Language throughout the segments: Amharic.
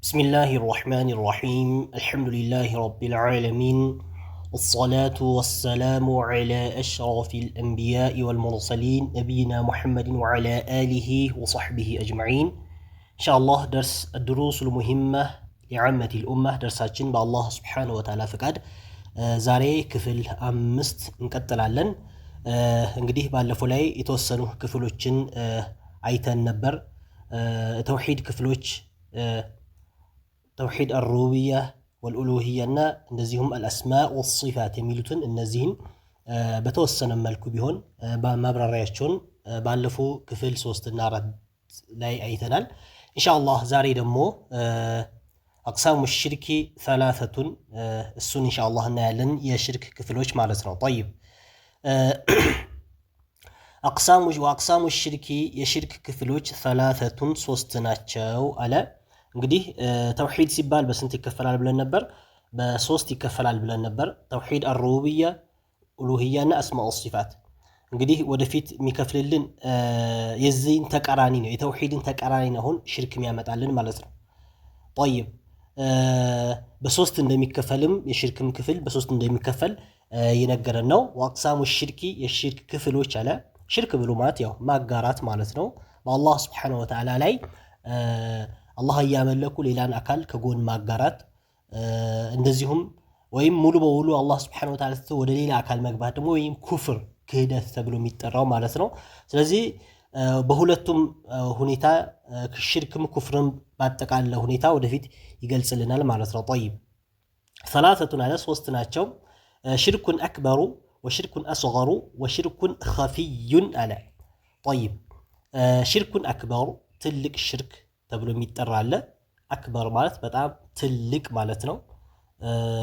بسم الله الرحمن الرحيم الحمد لله رب العالمين والصلاة والسلام على أشرف الأنبياء والمرسلين نبينا محمد وعلى آله وصحبه أجمعين إن شاء الله درس الدروس المهمة لعامة الأمة درساتين بالله سبحانه وتعالى فقد زاري كفل أمست نكتل علن እንግዲህ ባለፈው ላይ የተወሰኑ ክፍሎችን አይተን ነበር ተውሂድ ክፍሎች توحيد الربوبية والألوهية እንደዚሁም الأسماء والصفات የሚሉትን እነዚህን በተወሰነ መልኩ ቢሆን በማብራሪያቸውን ባለፈው ክፍል 3 እና 4 ላይ አይተናል ኢንሻአላህ ዛሬ ደግሞ أقسام الشرك ثلاثة እሱን ኢንሻአላህ እናያለን የሽርክ ክፍሎች ማለት ነው طيب أقسام الشرك የሽርክ ክፍሎች ثلاثة ሶስት ናቸው አለ እንግዲህ ተውሂድ ሲባል በስንት ይከፈላል ብለን ነበር በሶስት ይከፈላል ብለን ነበር ተውሂድ الربوبية ኡሉሂያና አስማኡ ሲፋት እንግዲህ ወደፊት የሚከፍልልን የዚህን ተቃራኒ ነው የተውሂድን ተቃራኒ ነው አሁን ሽርክ የሚያመጣልን ማለት ነው طيب በሶስት እንደሚከፈልም የሽርክም ክፍል በሶስት እንደሚከፈል ይነገረን ነው ወአቅሳሙ الشرك የሽርክ ክፍሎች አለ ሽርክ ብሎ ማለት ያው ማጋራት ማለት ነው በአላህ Subhanahu Wa Ta'ala ላይ አላህ ያመለኩ ሌላን አካል ከጎን ማጋራት እንደዚሁም ወይም ሙሉ በሙሉ አላህ Subhanahu Wa Ta'ala ወደ ሌላ አካል መግባት ደግሞ ወይም ኩፍር ክህደት ተብሎ የሚጠራው ማለት ነው ስለዚህ በሁለቱም ሁኔታ ሽርክም ኩፍርም ባጠቃለለ ሁኔታ ወደፊት ይገልጽልናል ማለት ነው طيب ثلاثه على ሶስት ናቸው شرك اكبر وشرك اصغر وشرك خفي على طيب شرك اكبر ትልቅ ሽርክ ተብሎ የሚጠራ አለ አክበር ማለት በጣም ትልቅ ማለት ነው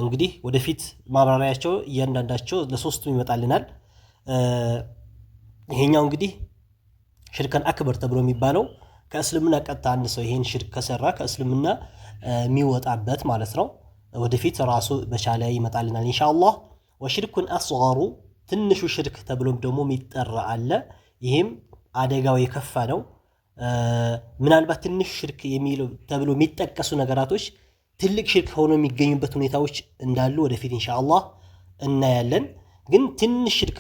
እንግዲህ ወደፊት ማብራሪያቸው እያንዳንዳቸው ለሶስቱም ይመጣልናል ይሄኛው እንግዲህ ሽርከን አክበር ተብሎ የሚባለው ከእስልምና ቀጥታ አንድ ሰው ይሄን ሽርክ ከሰራ ከእስልምና የሚወጣበት ማለት ነው ወደፊት ራሱ በቻለ ይመጣልናል ኢንሻአላህ ወሽርኩን አስገሩ ትንሹ ሽርክ ተብሎ ደግሞ የሚጠራ አለ ይሄም አደጋው የከፋ ነው ምናልባት ትንሽ ሽርክ የሚለው ተብሎ የሚጠቀሱ ነገራቶች ትልቅ ሽርክ ሆኖ የሚገኙበት ሁኔታዎች እንዳሉ ወደፊት ኢንሻአላህ እናያለን ግን ትንሽ ሽርክ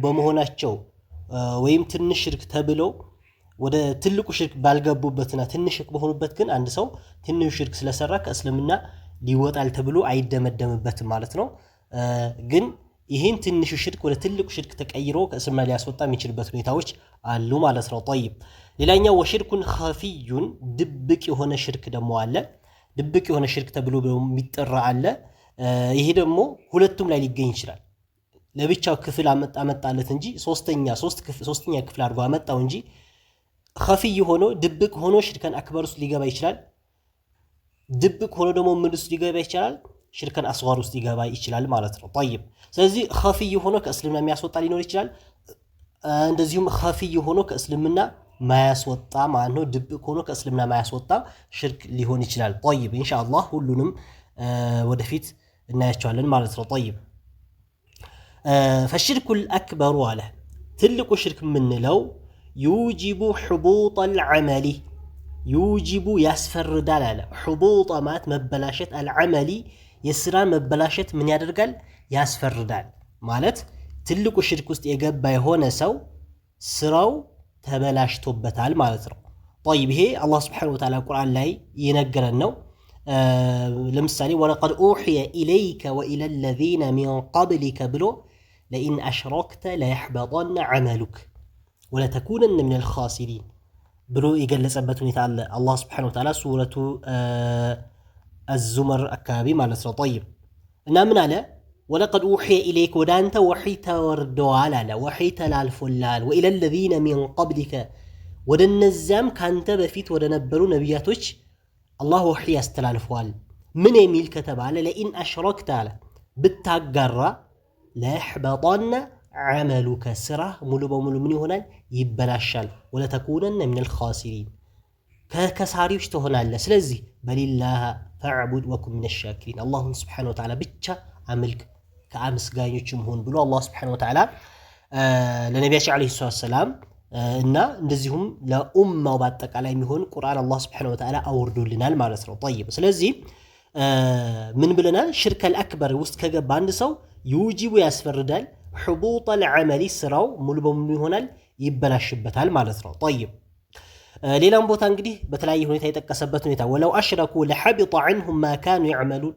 በመሆናቸው ወይም ትንሽ ሽርክ ተብለው ወደ ትልቁ ሽርክ ባልገቡበትና ትንሽ ሽርክ በሆኑበት ግን አንድ ሰው ትንሽ ሽርክ ስለሰራ ከእስልምና ሊወጣል ተብሎ አይደመደምበትም ማለት ነው ግን ይሄን ትንሹ ሽርክ ወደ ትልቁ ሽርክ ተቀይሮ ከእስልምና ሊያስወጣ የሚችልበት ሁኔታዎች አሉ ማለት ነው طيب ሌላኛው ወሽርኩን ኸፊዩን ድብቅ የሆነ ሽርክ ደግሞ አለ ድብቅ የሆነ ሽርክ ተብሎ የሚጠራ አለ ይሄ ደግሞ ሁለቱም ላይ ሊገኝ ይችላል ለብቻው ክፍል አመጣለት እንጂ ሶስተኛ ክፍል አድርጎ አመጣው እንጂ ኸፊይ ሆኖ ድብቅ ሆኖ ሽርከን አክበር ውስጥ ሊገባ ይችላል ድብቅ ሆኖ ደግሞ ምን ውስጥ ሊገባ ይችላል ሽርከን አስጋር ውስጥ ሊገባ ይችላል ማለት ነው طيب ስለዚህ ኸፊይ ሆኖ ከእስልምና የሚያስወጣ ሊኖር ይችላል እንደዚሁም ኸፊይ ሆኖ ከእስልምና ማያስወጣ ማለት ነው ድብቅ ሆኖ ከእስልምና ማያስወጣ ሽርክ ሊሆን ይችላል طيب ኢንሻአላህ ሁሉንም ወደፊት እናያቸዋለን ማለት ነው طيب فالشرك الأكبر على تلك شرك من لو يوجب حبوط العمل يوجب يسفر دلالة حبوط مات مبلاشت العملي يسرى مبلاشت من يدرقل يسفر دال مالت تلك شرك است يقبى هنا سو سراو تبلاشتو بتال مالترو طيب هي الله سبحانه وتعالى القرآن لا ينقرنو لمثالي ولقد أوحي إليك وإلى الذين من قبلك بلو لئن أشركت ليحبطن عملك ولتكونن من الخاسرين بلو يقلس أبتني تعالى الله سبحانه وتعالى سورة الزمر أكابي مالترو طيب نامنا على ولقد أوحي إليك ودانت وحيت وردوال وحيت لالفلال وإلى الذين من قبلك ودن الزام كانت بفيت ودنبروا نبياتك الله وحي استلالفوال من يميل كتب على لئن أشركت على بالتقرى لا يحبطن عملك سرة ملو من هنا يبلاشال ولا تكونن من الخاسرين كساريوش تهنا الله سلزي بل الله فاعبد وكن من الشاكرين الله سبحانه وتعالى بيتشا عملك كأمس قاينيوش مهون بلو الله سبحانه وتعالى لنبيش عليه الصلاة والسلام እና እንደዚሁም ለኡማው በአጠቃላይ የሚሆን ቁርአን አላህ ሱብሓነሁ ወተዓላ አውርዶልናል ማለት ነው። ጠይብ ስለዚህ ምን ብለናል? ሽርከል አክበር ውስጥ ከገባ አንድ ሰው ዩጂቡ ያስፈርዳል፣ ሕቡጠል ዐመሊ ስራው ሙሉ በሙሉ ይሆናል ይበላሽበታል ማለት ነው። ጠይብ ሌላም ቦታ እንግዲህ በተለያየ ሁኔታ የጠቀሰበት ሁኔታ ወለው አሽረኩ ለሐቢጠ ዐንሁም ማ ካኑ ያዕመሉን።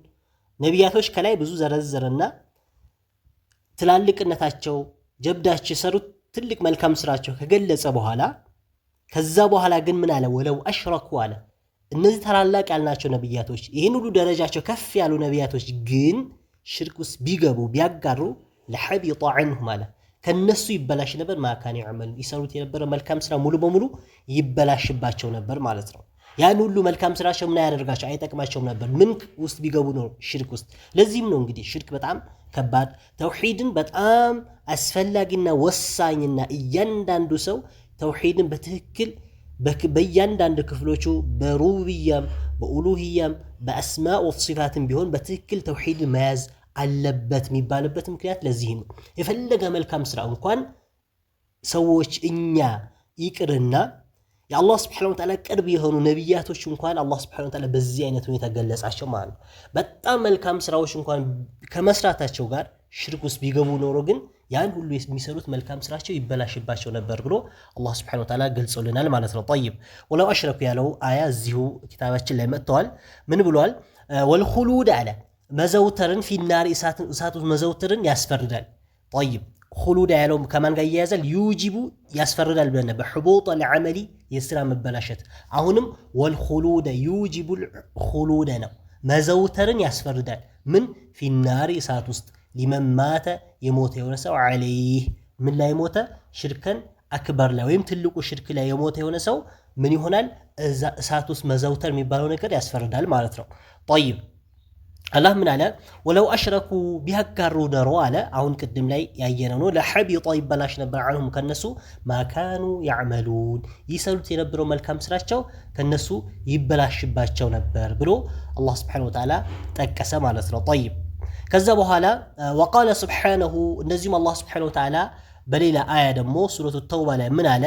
ነቢያቶች ከላይ ብዙ ዘረዘረና ትላልቅነታቸው ጀብዳቸው የሰሩት ትልቅ መልካም ስራቸው ከገለጸ በኋላ ከዛ በኋላ ግን ምን አለ? ወለው አሽረኩ አለ። እነዚህ ታላላቅ ያልናቸው ነቢያቶች ይህን ሁሉ ደረጃቸው ከፍ ያሉ ነቢያቶች ግን ሽርክ ውስጥ ቢገቡ ቢያጋሩ ለሐቢጠ ዐንሁም አለ ከነሱ ይበላሽ ነበር። ማካን ያዕመሉ ይሰሩት የነበረ መልካም ስራ ሙሉ በሙሉ ይበላሽባቸው ነበር ማለት ነው። ያን ሁሉ መልካም ስራቸው ምን ያደርጋቸው አይጠቅማቸውም ነበር። ምን ውስጥ ቢገቡ ነው? ሽርክ ውስጥ። ለዚህም ነው እንግዲህ ሽርክ በጣም ከባድ ተውሂድን በጣም አስፈላጊና ወሳኝና እያንዳንዱ ሰው ተውሂድን በትክክል በእያንዳንዱ ክፍሎቹ በሩብያም በኡሉህያም በአስማእ ወሲፋትም ቢሆን በትክክል ተውሂድን መያዝ አለበት የሚባልበት ምክንያት ለዚህ ነው። የፈለገ መልካም ስራ እንኳን ሰዎች እኛ ይቅርና የአላህ ስብሐነሁ ወተዓላ ቅርብ የሆኑ ነቢያቶች እንኳን አላህ ስብሐነሁ ወተዓላ በዚህ አይነት ሁኔታ ገለጻቸው ማለት ነው። በጣም መልካም ስራዎች እንኳን ከመስራታቸው ጋር ሽርክ ውስጥ ቢገቡ ኖሮ ግን ያን ሁሉ የሚሰሩት መልካም ስራቸው ይበላሽባቸው ነበር ብሎ አላህ ስብሐነሁ ወተዓላ ገልጾልናል ማለት ነው። ጠይብ ወለው አሽረኩ ያለው አያ እዚሁ ኪታባችን ላይ መጥተዋል። ምን ብሏል? ወልኹሉድ አለ መዘውተርን ፊናር እሳት ውስጥ መዘውተርን ያስፈርዳል። ጠይብ ኹሉድ ያለው ከማን ጋር ይያያዛል? ዩጂቡ ያስፈርዳል ብለን ነበር። ሕቡጠል ዐመሊ የስራ መበላሸት። አሁንም ወልኹሉድ ዩጂቡል ኹሉድ ነው፣ መዘውተርን ያስፈርዳል። ምን ፊናር እሳት ውስጥ ሊመን ማተ የሞተ የሆነ ሰው ዐለይህ ምን ላይ ሞተ? ሽርከን አክበር ላይ ወይም ትልቁ ሽርክ ላይ የሞተ የሆነ ሰው ምን ይሆናል? እሳት ውስጥ መዘውተር የሚባለው ነገር ያስፈርዳል ማለት ነው። ጠይብ አላህ ምን አለ? ወለው አሽረኩ ቢያጋሩ ኖሮ አለ አሁን ቅድም ላይ ያየነው ነው ለሐቢጠ ይበላሽ ነበር ዐንሁም ከነሱ ማካኑ ያዕመሉን ይሰሩት የነበረው መልካም ስራቸው ከነሱ ይበላሽባቸው ነበር ብሎ አላህ ስብሐነሁ ወተዓላ ጠቀሰ ማለት ነው። ጠይብ ከዛ በኋላ ወቃለ ስብሐነሁ እንደዚሁም አላህ ስብሐነሁ ወተዓላ በሌላ አያ ደግሞ ሱረቱ ተውባ ላይ ምን አለ?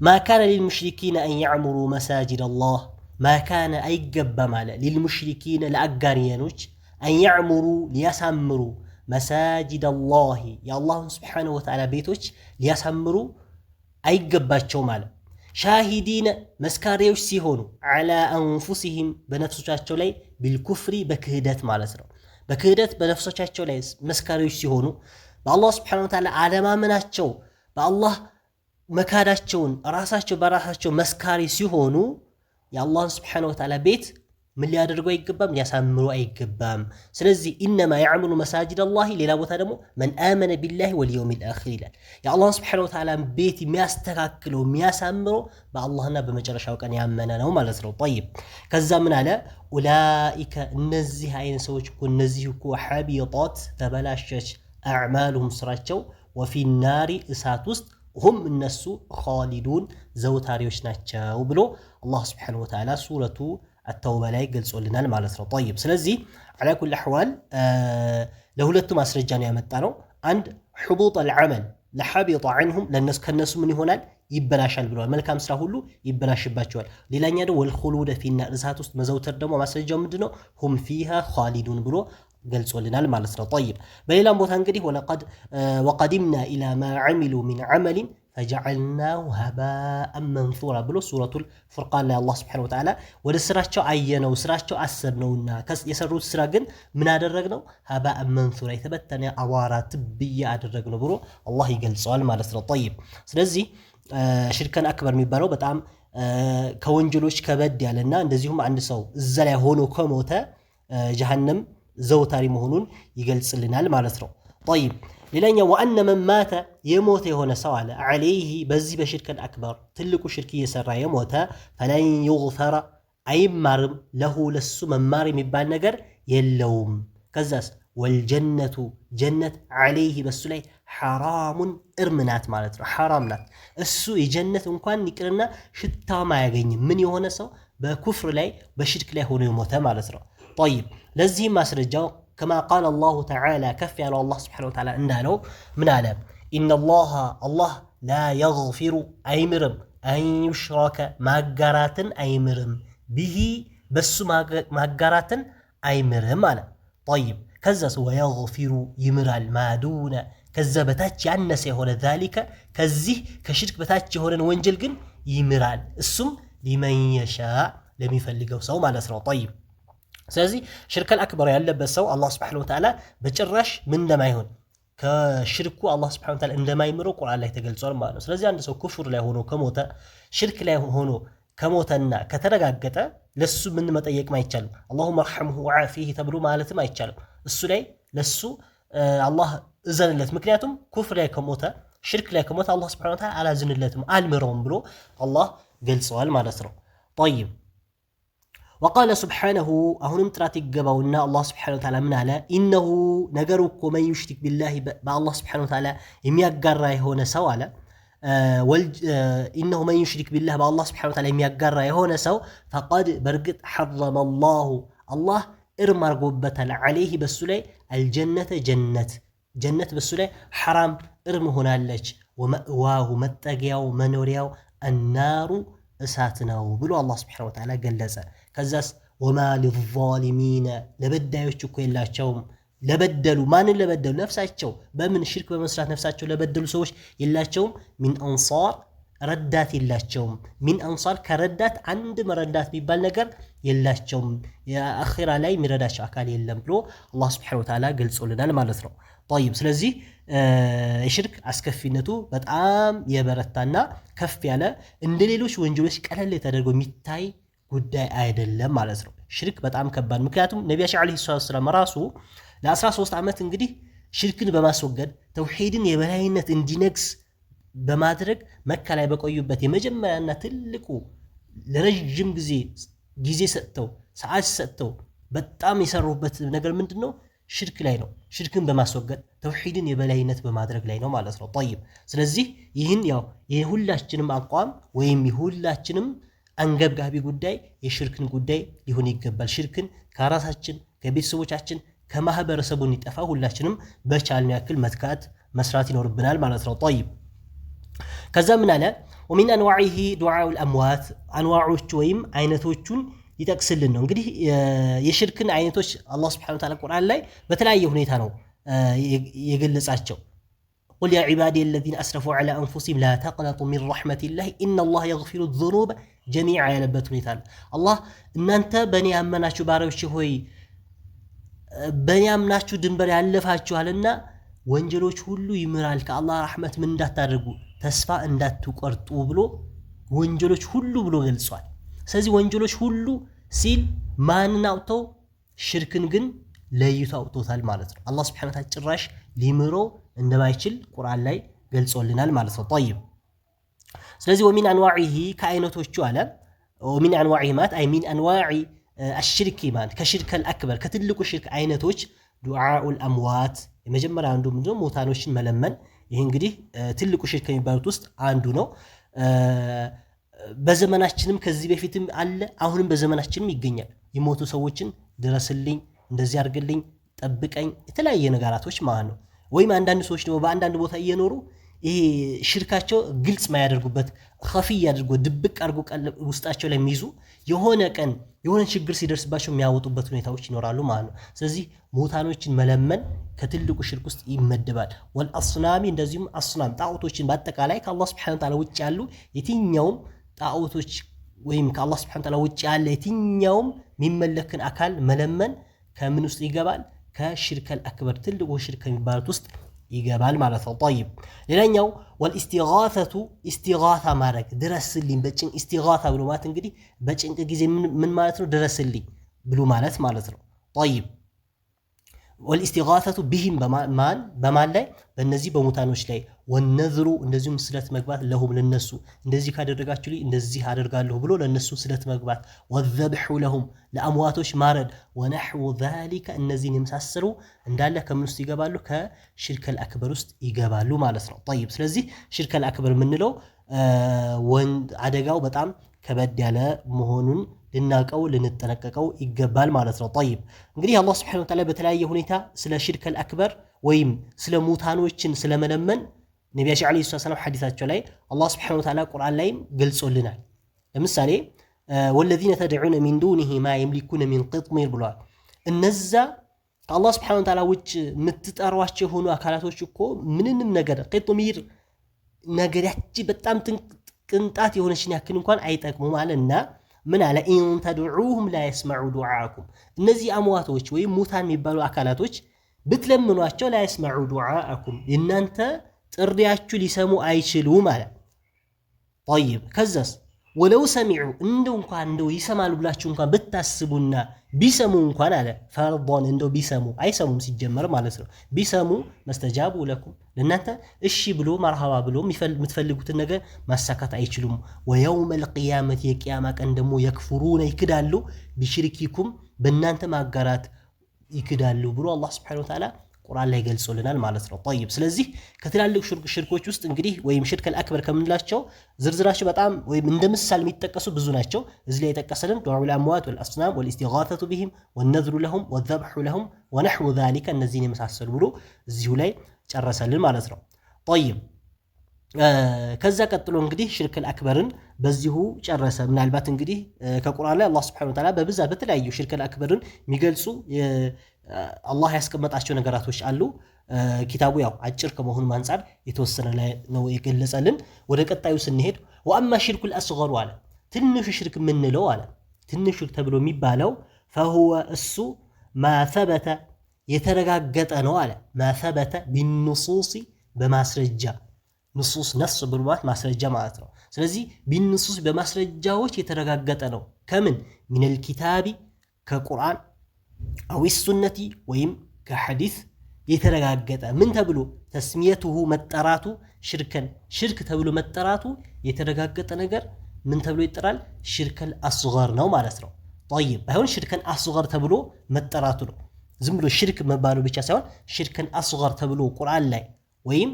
ማ ካነ ሊልሙሽሪኪነ አን ያዕሙሩ መሳጅድ አላህ ማካነ አይገባም አለ ሊልሙሽሪኪነ ለአጋሪያኖች አን ያዕሙሩ ሊያሳምሩ መሳጅድ አላህ የአላሁን ስብሓነሁ ወተዓላ ቤቶች ሊያሳምሩ አይገባቸውም አለ። ሻሂዲነ መስካሪዎች ሲሆኑ ዐላ አንፉሲሂም በነፍሶቻቸው ላይ ቢልኩፍሪ በክህደት ማለት ነው። በክህደት በነፍሶቻቸው ላይ መስካሪዎች ሲሆኑ በአላህ ስብሓነሁ ወተዓላ አለማመናቸው በአላህ መካዳቸውን ራሳቸው በራሳቸው መስካሪ ሲሆኑ የአላህን ስብሓነሁ ወተዓላ ቤት ምን ሊያደርጉ አይገባም? ሊያሳምሩ አይገባም። ስለዚህ ኢነማ ያዕሙሩ መሳጅድ አላህ ሌላ ቦታ ደግሞ መን አመነ ቢላሂ ወልየውሚል አኺር ይላል። የአላህን ስብሓነሁ ወተዓላ ቤት የሚያስተካክለው የሚያሳምረው በአላህና በመጨረሻው ቀን ያመነ ነው ማለት ነው። ጠይብ ከዛ ምን አለ? ኡላኢከ እነዚህ አይነት ሰዎች እኮ እነዚህ እኮ ሐቢጠት ተበላሸች አዕማሉሁም ስራቸው ወፊ ናሪ እሳት ውስጥ ሁም እነሱ ኻሊዱን ዘውታሪዎች ናቸው ብሎ አላህ ስብሓነሁ ወተዓላ ሱረቱ አተውባ ላይ ገልጾልናል ማለት ነው። ጠይብ ስለዚህ ዐላ ኩሊ አሕዋል ለሁለቱ ማስረጃ ነው ያመጣ ነው። አንድ ሕቡጠል ዐመል ለሐቢጠ ዐንሁም ከነሱ ምን ይሆናል? ይበላሻል ብለዋል። መልካም ስራ ሁሉ ይበላሽባቸዋል። ሌላኛ ደግሞ ወልኹሉደ ፊናር እሳት ውስጥ መዘውተር ደግሞ ማስረጃው ምንድነው? ሁም ፊሃ ኻሊዱን ብሎ ገልጾልናል ማለት ነው። ጠይብ በሌላም ቦታ እንግዲህ ወቀዲምና ኢላ ማ ዐሚሉ ሚን ዐመሊን ፈጀዐልናሁ ሀባአን መንሱራ ብሎ ሱረቱል ፉርቃን ላይ አላህ ስብሓነሁ ወተዓላ ወደ ስራቸው አየነው ስራቸው አሰብነውና የሰሩት ስራ ግን ምን አደረግነው? ሀባአን መንሱራ የተበተነ አቧራ ትብያ አደረግነው ብሎ አላህ ይገልጸዋል ማለት ነው። ጠይብ ስለዚህ ሽርከን አክበር የሚባለው በጣም ከወንጀሎች ከበድ ያለና እንደዚሁም አንድ ሰው እዛ ላይ ሆኖ ከሞተ ጀሃነም ዘውታሪ መሆኑን ይገልጽልናል ማለት ነው። ጠይብ ሌላኛው ወአነ መን ማተ የሞተ የሆነ ሰው አለ ዐለይሂ በዚህ በሽርከን አክበር ትልቁ ሽርክ እየሰራ የሞተ ፈለን ዩግፈረ አይማርም ለሁ ለሱ መማር የሚባል ነገር የለውም። ከዛስ ወልጀነቱ ጀነት ዐለይሂ በሱ ላይ ሐራሙን እርም ናት ማለት ነው። ሐራም ናት እሱ የጀነት እንኳን ይቅርና ሽታም አያገኝም። ምን የሆነ ሰው በኩፍር ላይ በሽርክ ላይ ሆኖ የሞተ ማለት ነው። ጠይብ ለዚህም ማስረጃው ከማ ቃለ አላሁ ተዓላ ከፍ ያለው አላህ ስብሓነሁ ወተዓላ እንዳለው ምን አለ? ኢነላሃ አላህ ላ የግፊሩ አይምርም አን ዩሽረከ ማጋራትን አይምርም ቢሂ በሱ ማጋራትን አይምርም አለ። ጠይብ ከዛስ ወየግፊሩ ይምራል ማዱነ ከዛ በታች ያነሰ የሆነ ዛሊከ ከዚህ ከሽርክ በታች የሆነን ወንጀል ግን ይምራል እሱም ሊመን የሻ ለሚፈልገው ሰው ማለት ነው። ጠይብ ስለዚህ ሽርከል አክበር ያለበት ሰው አላህ ሱብሓነሁ ወተዓላ በጭራሽ ምን እንደማይሆን ከሽርኩ አላህ ሱብሓነሁ ወተዓላ እንደማይምረው ቁርአን ላይ ተገልጿል ማለት ነው። ስለዚህ አንድ ሰው ኩፍር ላይ ሆኖ ከሞተ ሽርክ ላይ ሆኖ ከሞተና ከተረጋገጠ ለሱ ምን መጠየቅም አይቻልም። አላሁመ አርሐምሁ ወዓፊህ ተብሎ ማለትም አይቻልም። እሱ ላይ ለሱ አላህ እዘንለት። ምክንያቱም ኩፍር ላይ ከሞተ ሽርክ ላይ ከሞተ አላህ ሱብሓነሁ ወተዓላ አላዝንለትም አልምረውም ብሎ አላህ ገልጸዋል ማለት ነው። ጠይብ ወቃለ ሱብሓነሁ አሁንም ጥራት ይገባውና አላህ ሱብሓነሁ ወተዓላ ምን አለ? ኢነሁ ነገሩ እኮ መን ዩሽሪክ ቢላሂ በአላህ ሱብሓነሁ ወተዓላ የሚያጋራ የሆነ ሰው አለ ኢነሁ መን ዩሽሪክ ቢላህ በአላህ ሱብሓነሁ ወተዓላ የሚያጋራ የሆነ ሰው ፈቀድ በእርግጥ ሐረመ አላሁ አላህ እርም አድርጎበታል ዐለይሂ በሱ ላይ አልጀነተ ጀነት በሱ ላይ ሐራም እርም ሆናለች። ወመእዋሁ መጠጊያው መኖሪያው አናሩ እሳት ነው ብሎ አላህ ሱብሓነሁ ወተዓላ ገለጸ። ከዛስ ወማ ሊዛሊሚነ ለበዳዮች እኮ የላቸውም። ለበደሉ ማንን ለበደሉ? ነፍሳቸው በምን ሽርክ በመስራት ነፍሳቸው ለበደሉ ሰዎች የላቸውም። ሚን አንሳር ረዳት የላቸውም። ሚን አንሳር ከረዳት አንድ መረዳት የሚባል ነገር የላቸውም። የአኺራ ላይ የሚረዳቸው አካል የለም ብሎ አላህ ሱብሓነሁ ወተዓላ ገልጾልናል ማለት ነው። ጠይብ ስለዚህ የሽርክ አስከፊነቱ በጣም የበረታና ከፍ ያለ እንደ ሌሎች ወንጀሎች ቀለል ተደርጎ የሚታይ ጉዳይ አይደለም ማለት ነው። ሽርክ በጣም ከባድ። ምክንያቱም ነቢያችን ዓለይሂ ሰላቱ ወሰላም ራሱ ለ13 ዓመት እንግዲህ ሽርክን በማስወገድ ተውሂድን የበላይነት እንዲነግስ በማድረግ መካ ላይ በቆዩበት የመጀመሪያና ትልቁ ለረጅም ጊዜ ሰጥተው ሰዓት ሰጥተው በጣም የሰሩበት ነገር ምንድን ነው? ሽርክ ላይ ነው። ሽርክን በማስወገድ ተውሂድን የበላይነት በማድረግ ላይ ነው ማለት ነው። ጠይብ ስለዚህ ይህን ያው የሁላችንም አቋም ወይም የሁላችንም አንገብጋቢ ጉዳይ የሽርክን ጉዳይ ሊሆን ይገባል። ሽርክን ከራሳችን ከቤተሰቦቻችን ከማህበረሰቡ እንዲጠፋ ሁላችንም በቻልን ያክል መትካት መስራት ይኖርብናል ማለት ነው። ጠይብ ከዛ ምን አለ? ወሚን አንዋዒሂ ዱዓኡል አምዋት አንዋዖቹ ወይም አይነቶቹን ይጠቅስልን ነው። እንግዲህ የሽርክን አይነቶች አላህ ሱብሓነሁ ወተዓላ ቁርአን ላይ በተለያየ ሁኔታ ነው የገለጻቸው። ቁል ያ ዒባዲየ አለዚነ አስረፉ ዐላ አንፉሲሂም ላ ተቅነጡ ሚን ረሕመቲላህ ኢነላህ የግፊሩ ዙኑበ ጀሚዓ ያለበት ሁኔታ አለ። አላህ እናንተ በእኔ ያመናችሁ ባሪያዎቼ ሆይ በእኔ ያምናችሁ ድንበር ያለፋችኋልና ወንጀሎች ሁሉ ይምራል፣ ከአላህ ረሕመት ምን እንዳታደርጉ ተስፋ እንዳትቆርጡ ብሎ ወንጀሎች ሁሉ ብሎ ገልጿል። ስለዚህ ወንጀሎች ሁሉ ሲል ማንን አውጥተው ሽርክን ግን ለይቶ አውጥቶታል ማለት ነው። አላህ ሱብሓነሁ ወተዓላ ጭራሽ ሊምረው እንደማይችል ቁርአን ላይ ገልጾልናል ማለት ነው። ጠይብ ስለዚህ ወሚን አንዋዒሂ ከአይነቶቹ አለ ወሚን አንዋዒሂ ማለት አይ ሚን አንዋዒ አሽርኪ ማለት ከሽርከል አክበር ከትልቁ ሽርክ አይነቶች ዱዓኡል አምዋት የመጀመሪያ አንዱ ምንድነው? ሞታኖችን መለመን። ይህ እንግዲህ ትልቁ ሽርክ ከሚባሉት ውስጥ አንዱ ነው። በዘመናችንም ከዚህ በፊትም አለ፣ አሁንም በዘመናችንም ይገኛል። የሞቱ ሰዎችን ድረስልኝ፣ እንደዚህ አድርግልኝ፣ ጠብቀኝ፣ የተለያየ ነገራቶች ማለት ነው። ወይም አንዳንድ ሰዎች ደግሞ በአንዳንድ ቦታ እየኖሩ ይሄ ሽርካቸው ግልጽ ማያደርጉበት ኸፊይ አድርጎ ድብቅ አድርጎ ውስጣቸው ላይ የሚይዙ የሆነ ቀን የሆነ ችግር ሲደርስባቸው የሚያወጡበት ሁኔታዎች ይኖራሉ ማለት ነው። ስለዚህ ሞታኖችን መለመን ከትልቁ ሽርክ ውስጥ ይመደባል። ወልአስናሚ እንደዚሁም አስናም ጣዖቶችን በአጠቃላይ ከአላህ ሱብሓነሁ ወተዓላ ውጭ ያሉ የትኛውም ጣዖቶች ወይም ከአላህ ሱብሓነሁ ወተዓላ ውጭ ያለ የትኛውም የሚመለክን አካል መለመን ከምን ውስጥ ይገባል? ከሽርከል አክበር ትልቁ ሽርክ ከሚባሉት ውስጥ ይገባል ማለት ነው። ጠይብ ሌላኛው ወልኢስቲጋሰቱ ኢስቲጋሳ ማድረግ ድረስልኝ በጭንቅ ኢስቲጋሳ ብሎ ማለት እንግዲህ በጭንቅ ጊዜ ምን ማለት ነው? ድረስልኝ ብሎ ማለት ነው። ጠይብ ወልኢስቲጋሰቱ ቢሂም በማን ላይ? በእነዚህ በሙታኖች ላይ ወነዝሩ እንደዚሁም ስለት መግባት ለሁም ለነሱ እንደዚህ ካደረጋችሁልኝ እንደዚህ አደርጋለሁ ብሎ ለነሱ ስለት መግባት ወዘብሑ ለሁም ለአምዋቶች ማረድ ወነሕው ዛሊከ እነዚህን የመሳሰሉ እንዳለ ከምን ውስጥ ይገባሉ? ከሽርከል አክበር ውስጥ ይገባሉ ማለት ነው። ጠይብ ስለዚህ ሽርከል አክበር የምንለው አደጋው በጣም ከበድ ያለ መሆኑን ልናቀው ልንጠነቀቀው ይገባል ማለት ነው። ጠይብ እንግዲህ አላህ ሱብሓነሁ ወተዓላ በተለያየ ሁኔታ ስለ ሽርከል አክበር ወይም ስለ ሙታኖችን ስለመለመን ነቢያችን ዓለይሂ ሰላም ሐዲሳቸው ላይ አላህ ሱብሓነሁ ወተዓላ ቁርአን ላይም ገልጾልናል። ለምሳሌ ወለዚነ ተድዑነ ሚን ዱኒሂ ማ የምሊኩነ ሚን ቅጥሚር ብለዋል። እነዛ ከአላህ ሱብሓነሁ ወተዓላ ውጭ የምትጠሯቸው የሆኑ አካላቶች እኮ ምንንም ነገር ቅጥሚር ነገር ያቺ በጣም ቅንጣት የሆነችን ያክል እንኳን አይጠቅሙም አለና ምን አለ ኢን ተድዑሁም ላ የስመዑ ዱዓአኩም እነዚህ አምዋቶች ወይም ሙታን የሚባሉ አካላቶች ብትለምኗቸው ላ የስመዑ ዱዓአኩም የእናንተ ጥሪያችሁ ሊሰሙ አይችሉም አለ። ጠይብ ከዛስ ወለው ሰሚዑ እንደው ይሰማሉ ብላችሁ እንኳን ብታስቡና ቢሰሙ እንኳን አለ ፈርዶን እንደው ቢሰሙ አይሰሙም ሲጀመር ማለት ነው። ቢሰሙ መስተጃቡ ለኩም ለእናንተ እሺ ብሎ መርሃባ ብሎ የምትፈልጉትን ነገር ማሳካት አይችሉም። ወየውመል ቂያመት የቂያማ ቀን ደግሞ የክፍሩነ ይክዳሉ ቢሽርኪኩም በእናንተ ማጋራት ይክዳሉ ብሎ አላህ ሱብሓነሁ ወተዓላ ቁርአን ላይ ገልጾልናል ማለት ነው። ጠይብ ስለዚህ ከትላልቅ ሽርኮች ውስጥ እንግዲህ ወይም ሽርከል አክበር ከምንላቸው ዝርዝራቸው በጣም ወይም እንደ ምሳሌ የሚጠቀሱ ብዙ ናቸው። እዚህ ላይ የጠቀሰልን ዱዓኡል አምዋት ወልአስናም ወልኢስቲጋሰቱ ቢሂም ወነዝሩ ለሁም ወዘብሑ ለሁም ወነሕው ዛሊከ እነዚህን የመሳሰሉ ብሎ እዚሁ ላይ ጨረሰልን ማለት ነው። ጠይብ ከዛ ቀጥሎ እንግዲህ ሽርከል አክበርን በዚሁ ጨረሰ። ምናልባት እንግዲህ ከቁርአን ላይ አላህ ሱብሓነሁ ወተዓላ በብዛት በተለያዩ ሽርከል አክበርን የሚገልጹ አላህ ያስቀመጣቸው ነገራቶች አሉ። ኪታቡ ያው አጭር ከመሆኑ አንፃር የተወሰነ ላይ ነው የገለጸልን። ወደ ቀጣዩ ስንሄድ ወአማ ሽርኩል አስገሩ አለ ትንሹ ሽርክ የምንለው አለ ትንሹ ተብሎ የሚባለው ፈሁወ እሱ ማሰበተ የተረጋገጠ ነው አለ ማሰበተ ቢንሱሲ በማስረጃ ንሱስ ነስ ብሏት ማስረጃ ማለት ነው። ስለዚህ ቢንሱስ በማስረጃዎች የተረጋገጠ ነው። ከምን ሚነል ኪታቢ ከቁርአን አው ሱነቲ ወይም ከሐዲስ የተረጋገጠ ምን ተብሎ ተስሚየቱሁ መጠራቱ ሽርክ ተብሎ መጠራቱ የተረጋገጠ ነገር ምን ተብሎ ይጠራል? ሽርከል አስገር ነው ማለት ነው። ጠይብ ባይሆን ሽርከል አስገር ተብሎ መጠራቱ ነው። ዝም ብሎ ሽርክ መባሉ ብቻ ሳይሆን ሽርከል አስገር ተብሎ ቁርአን ላይ ወይም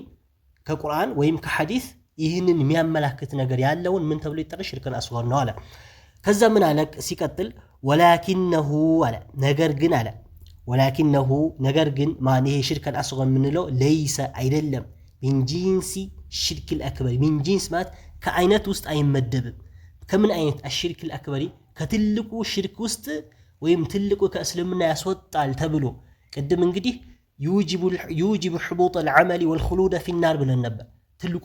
ከቁርአን ወይም ከሐዲስ ይህንን የሚያመላክት ነገር ያለውን ምን ተብሎ ይጠራል? ሽርከል አስገር ነው አለ። ከዛ ምን አለ ሲቀጥል ወላኪነሁ አለ ነገር ግን ማን ይሄ ሽርከል አስገር የምንለው ለይሰ አይደለም ሚን ጂንሲ ሽርክል አክበር ሚን ጂንስ ማለት ከአይነት ውስጥ አይመደብም። ከምን አይነት አሽርክል አክበሪ ከትልቁ ሽርክ ውስጥ ወይም ትልቁ ከእስልምና ያስወጣል ተብሎ ቅድም እንግዲህ ዩጅቡ ሕቡጥ አልዓመል ወልኹሉድ ፊናር ብለን ነበር። ትልቁ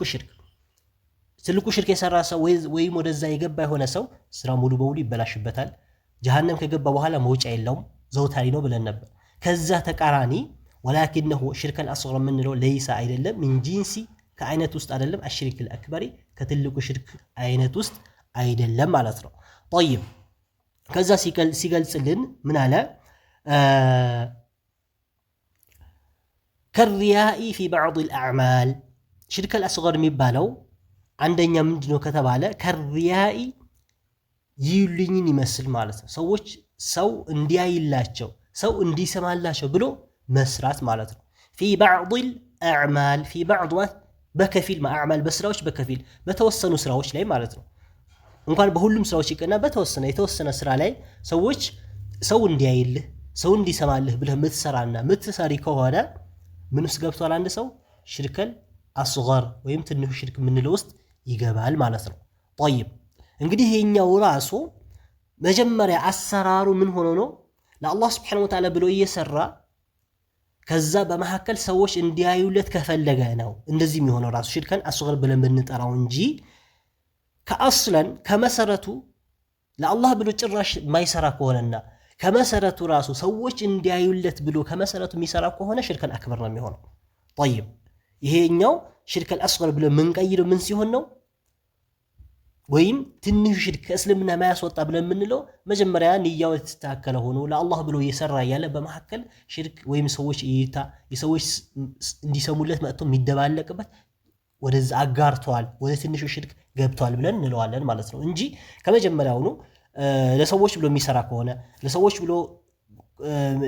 ሽርክ የሰራ ሰው ወይም ወደዛ የገባ የሆነ ሰው ስራ ሙሉ በሙሉ ይበላሽበታል። ጀሃነም ከገባ በኋላ መውጫ የለውም፣ ዘውታሪ ነው ብለን ነበር። ከዛ ተቃራኒ ወላኪነሁ ሽርከል አስገር የምንለው ለይሳ አይደለም ሚን ጂንሲ ከአይነት ውስጥ አይደለም አሽርክል አክበሪ ከትልቁ ሽርክ አይነት ውስጥ አይደለም ማለት ነው። ጠይብ ከዛ ሲገልጽልን ምን አለ? ከሪያኢ ፊ ባዕድ አልአዕማል ሽርከል አስገር የሚባለው አንደኛ ምንድነው ከተባለ ከሪያኢ ይሉኝን ይመስል ማለት ነው። ሰዎች ሰው እንዲያይላቸው ሰው እንዲሰማላቸው ብሎ መስራት ማለት ነው። ፊ ባዕድ አልአዕማል ፊ ባዕድ በከፊል አዕማል በስራዎች በከፊል በተወሰኑ ስራዎች ላይ ማለት ነው። እንኳን በሁሉም ስራዎች ይቀና የተወሰነ ስራ ላይ ሰዎች ሰው እንዲያይልህ ሰው እንዲሰማልህ ብለህ ምትሰራና ምትሰሪ ከሆነ ምን ውስጥ ገብቷል? አንድ ሰው ሽርከል አስገር ወይም ትንሹ ሽርክ የምንለው ውስጥ ይገባል ማለት ነው። ጠይብ እንግዲህ ይሄኛው ራሱ መጀመሪያ አሰራሩ ምን ሆኖ ነው? ለአላህ ሱብሓነሁ ወተዓላ ብሎ እየሰራ ከዛ በመካከል ሰዎች እንዲያዩለት ከፈለገ ነው እንደዚህ የሚሆነው ራሱ ሽርከን አስገር ብለን ብንጠራው እንጂ ከአስለን ከመሰረቱ ለአላህ ብሎ ጭራሽ ማይሰራ ከሆነና ከመሰረቱ ራሱ ሰዎች እንዲያዩለት ብሎ ከመሰረቱ የሚሰራ ከሆነ ሽርከል አክበር ነው የሚሆነው። ጠይብ ይሄኛው ሽርከል አስገር ብለን ምንቀይረው ምን ሲሆን ነው? ወይም ትንሹ ሽርክ ከእስልምና ማያስወጣ ብለን የምንለው መጀመሪያ ንያው የተስተካከለ ሆኖ ለአላህ ብሎ እየሰራ ያለ በመካከል ሽርክ ወይም ሰዎች እይታ የሰዎች እንዲሰሙለት መጥቶ የሚደባለቅበት ወደዛ አጋርተዋል ወደ ትንሹ ሽርክ ገብቷል ብለን እንለዋለን ማለት ነው እንጂ ከመጀመሪያውኑ ለሰዎች ብሎ የሚሰራ ከሆነ ለሰዎች ብሎ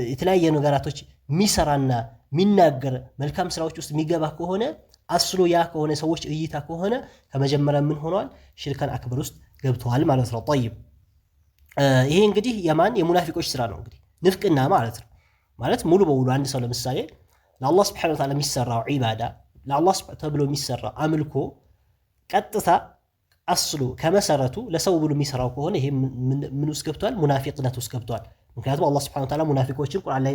የተለያየ ነገራቶች የሚሰራና የሚናገር መልካም ስራዎች ውስጥ የሚገባ ከሆነ አስሎ ያ ከሆነ ሰዎች እይታ ከሆነ ከመጀመሪያ ምን ሆኗል? ሽርከን አክበር ውስጥ ገብተዋል ማለት ነው። ጠይብ ይሄ እንግዲህ የሙናፊቆች ስራ ነው። እንግዲህ ንፍቅና ማለት ነው። ማለት ሙሉ በሙሉ አንድ ሰው ለምሳሌ ለአላህ ሱብሓነሁ ወተዓላ የሚሰራው ዒባዳ ለአላህ ተብሎ የሚሰራ አምልኮ ቀጥታ አስሉ ከመሰረቱ ለሰው ብሎ የሚሰራው ከሆነ ይሄ ምን ውስጥ ገብቷል? ሙናፊቅነት ውስጥ ገብቷል። ምክንያቱም አላህ ሱብሓነሁ ወተዓላ ሙናፊቆችን ቁርአን ላይ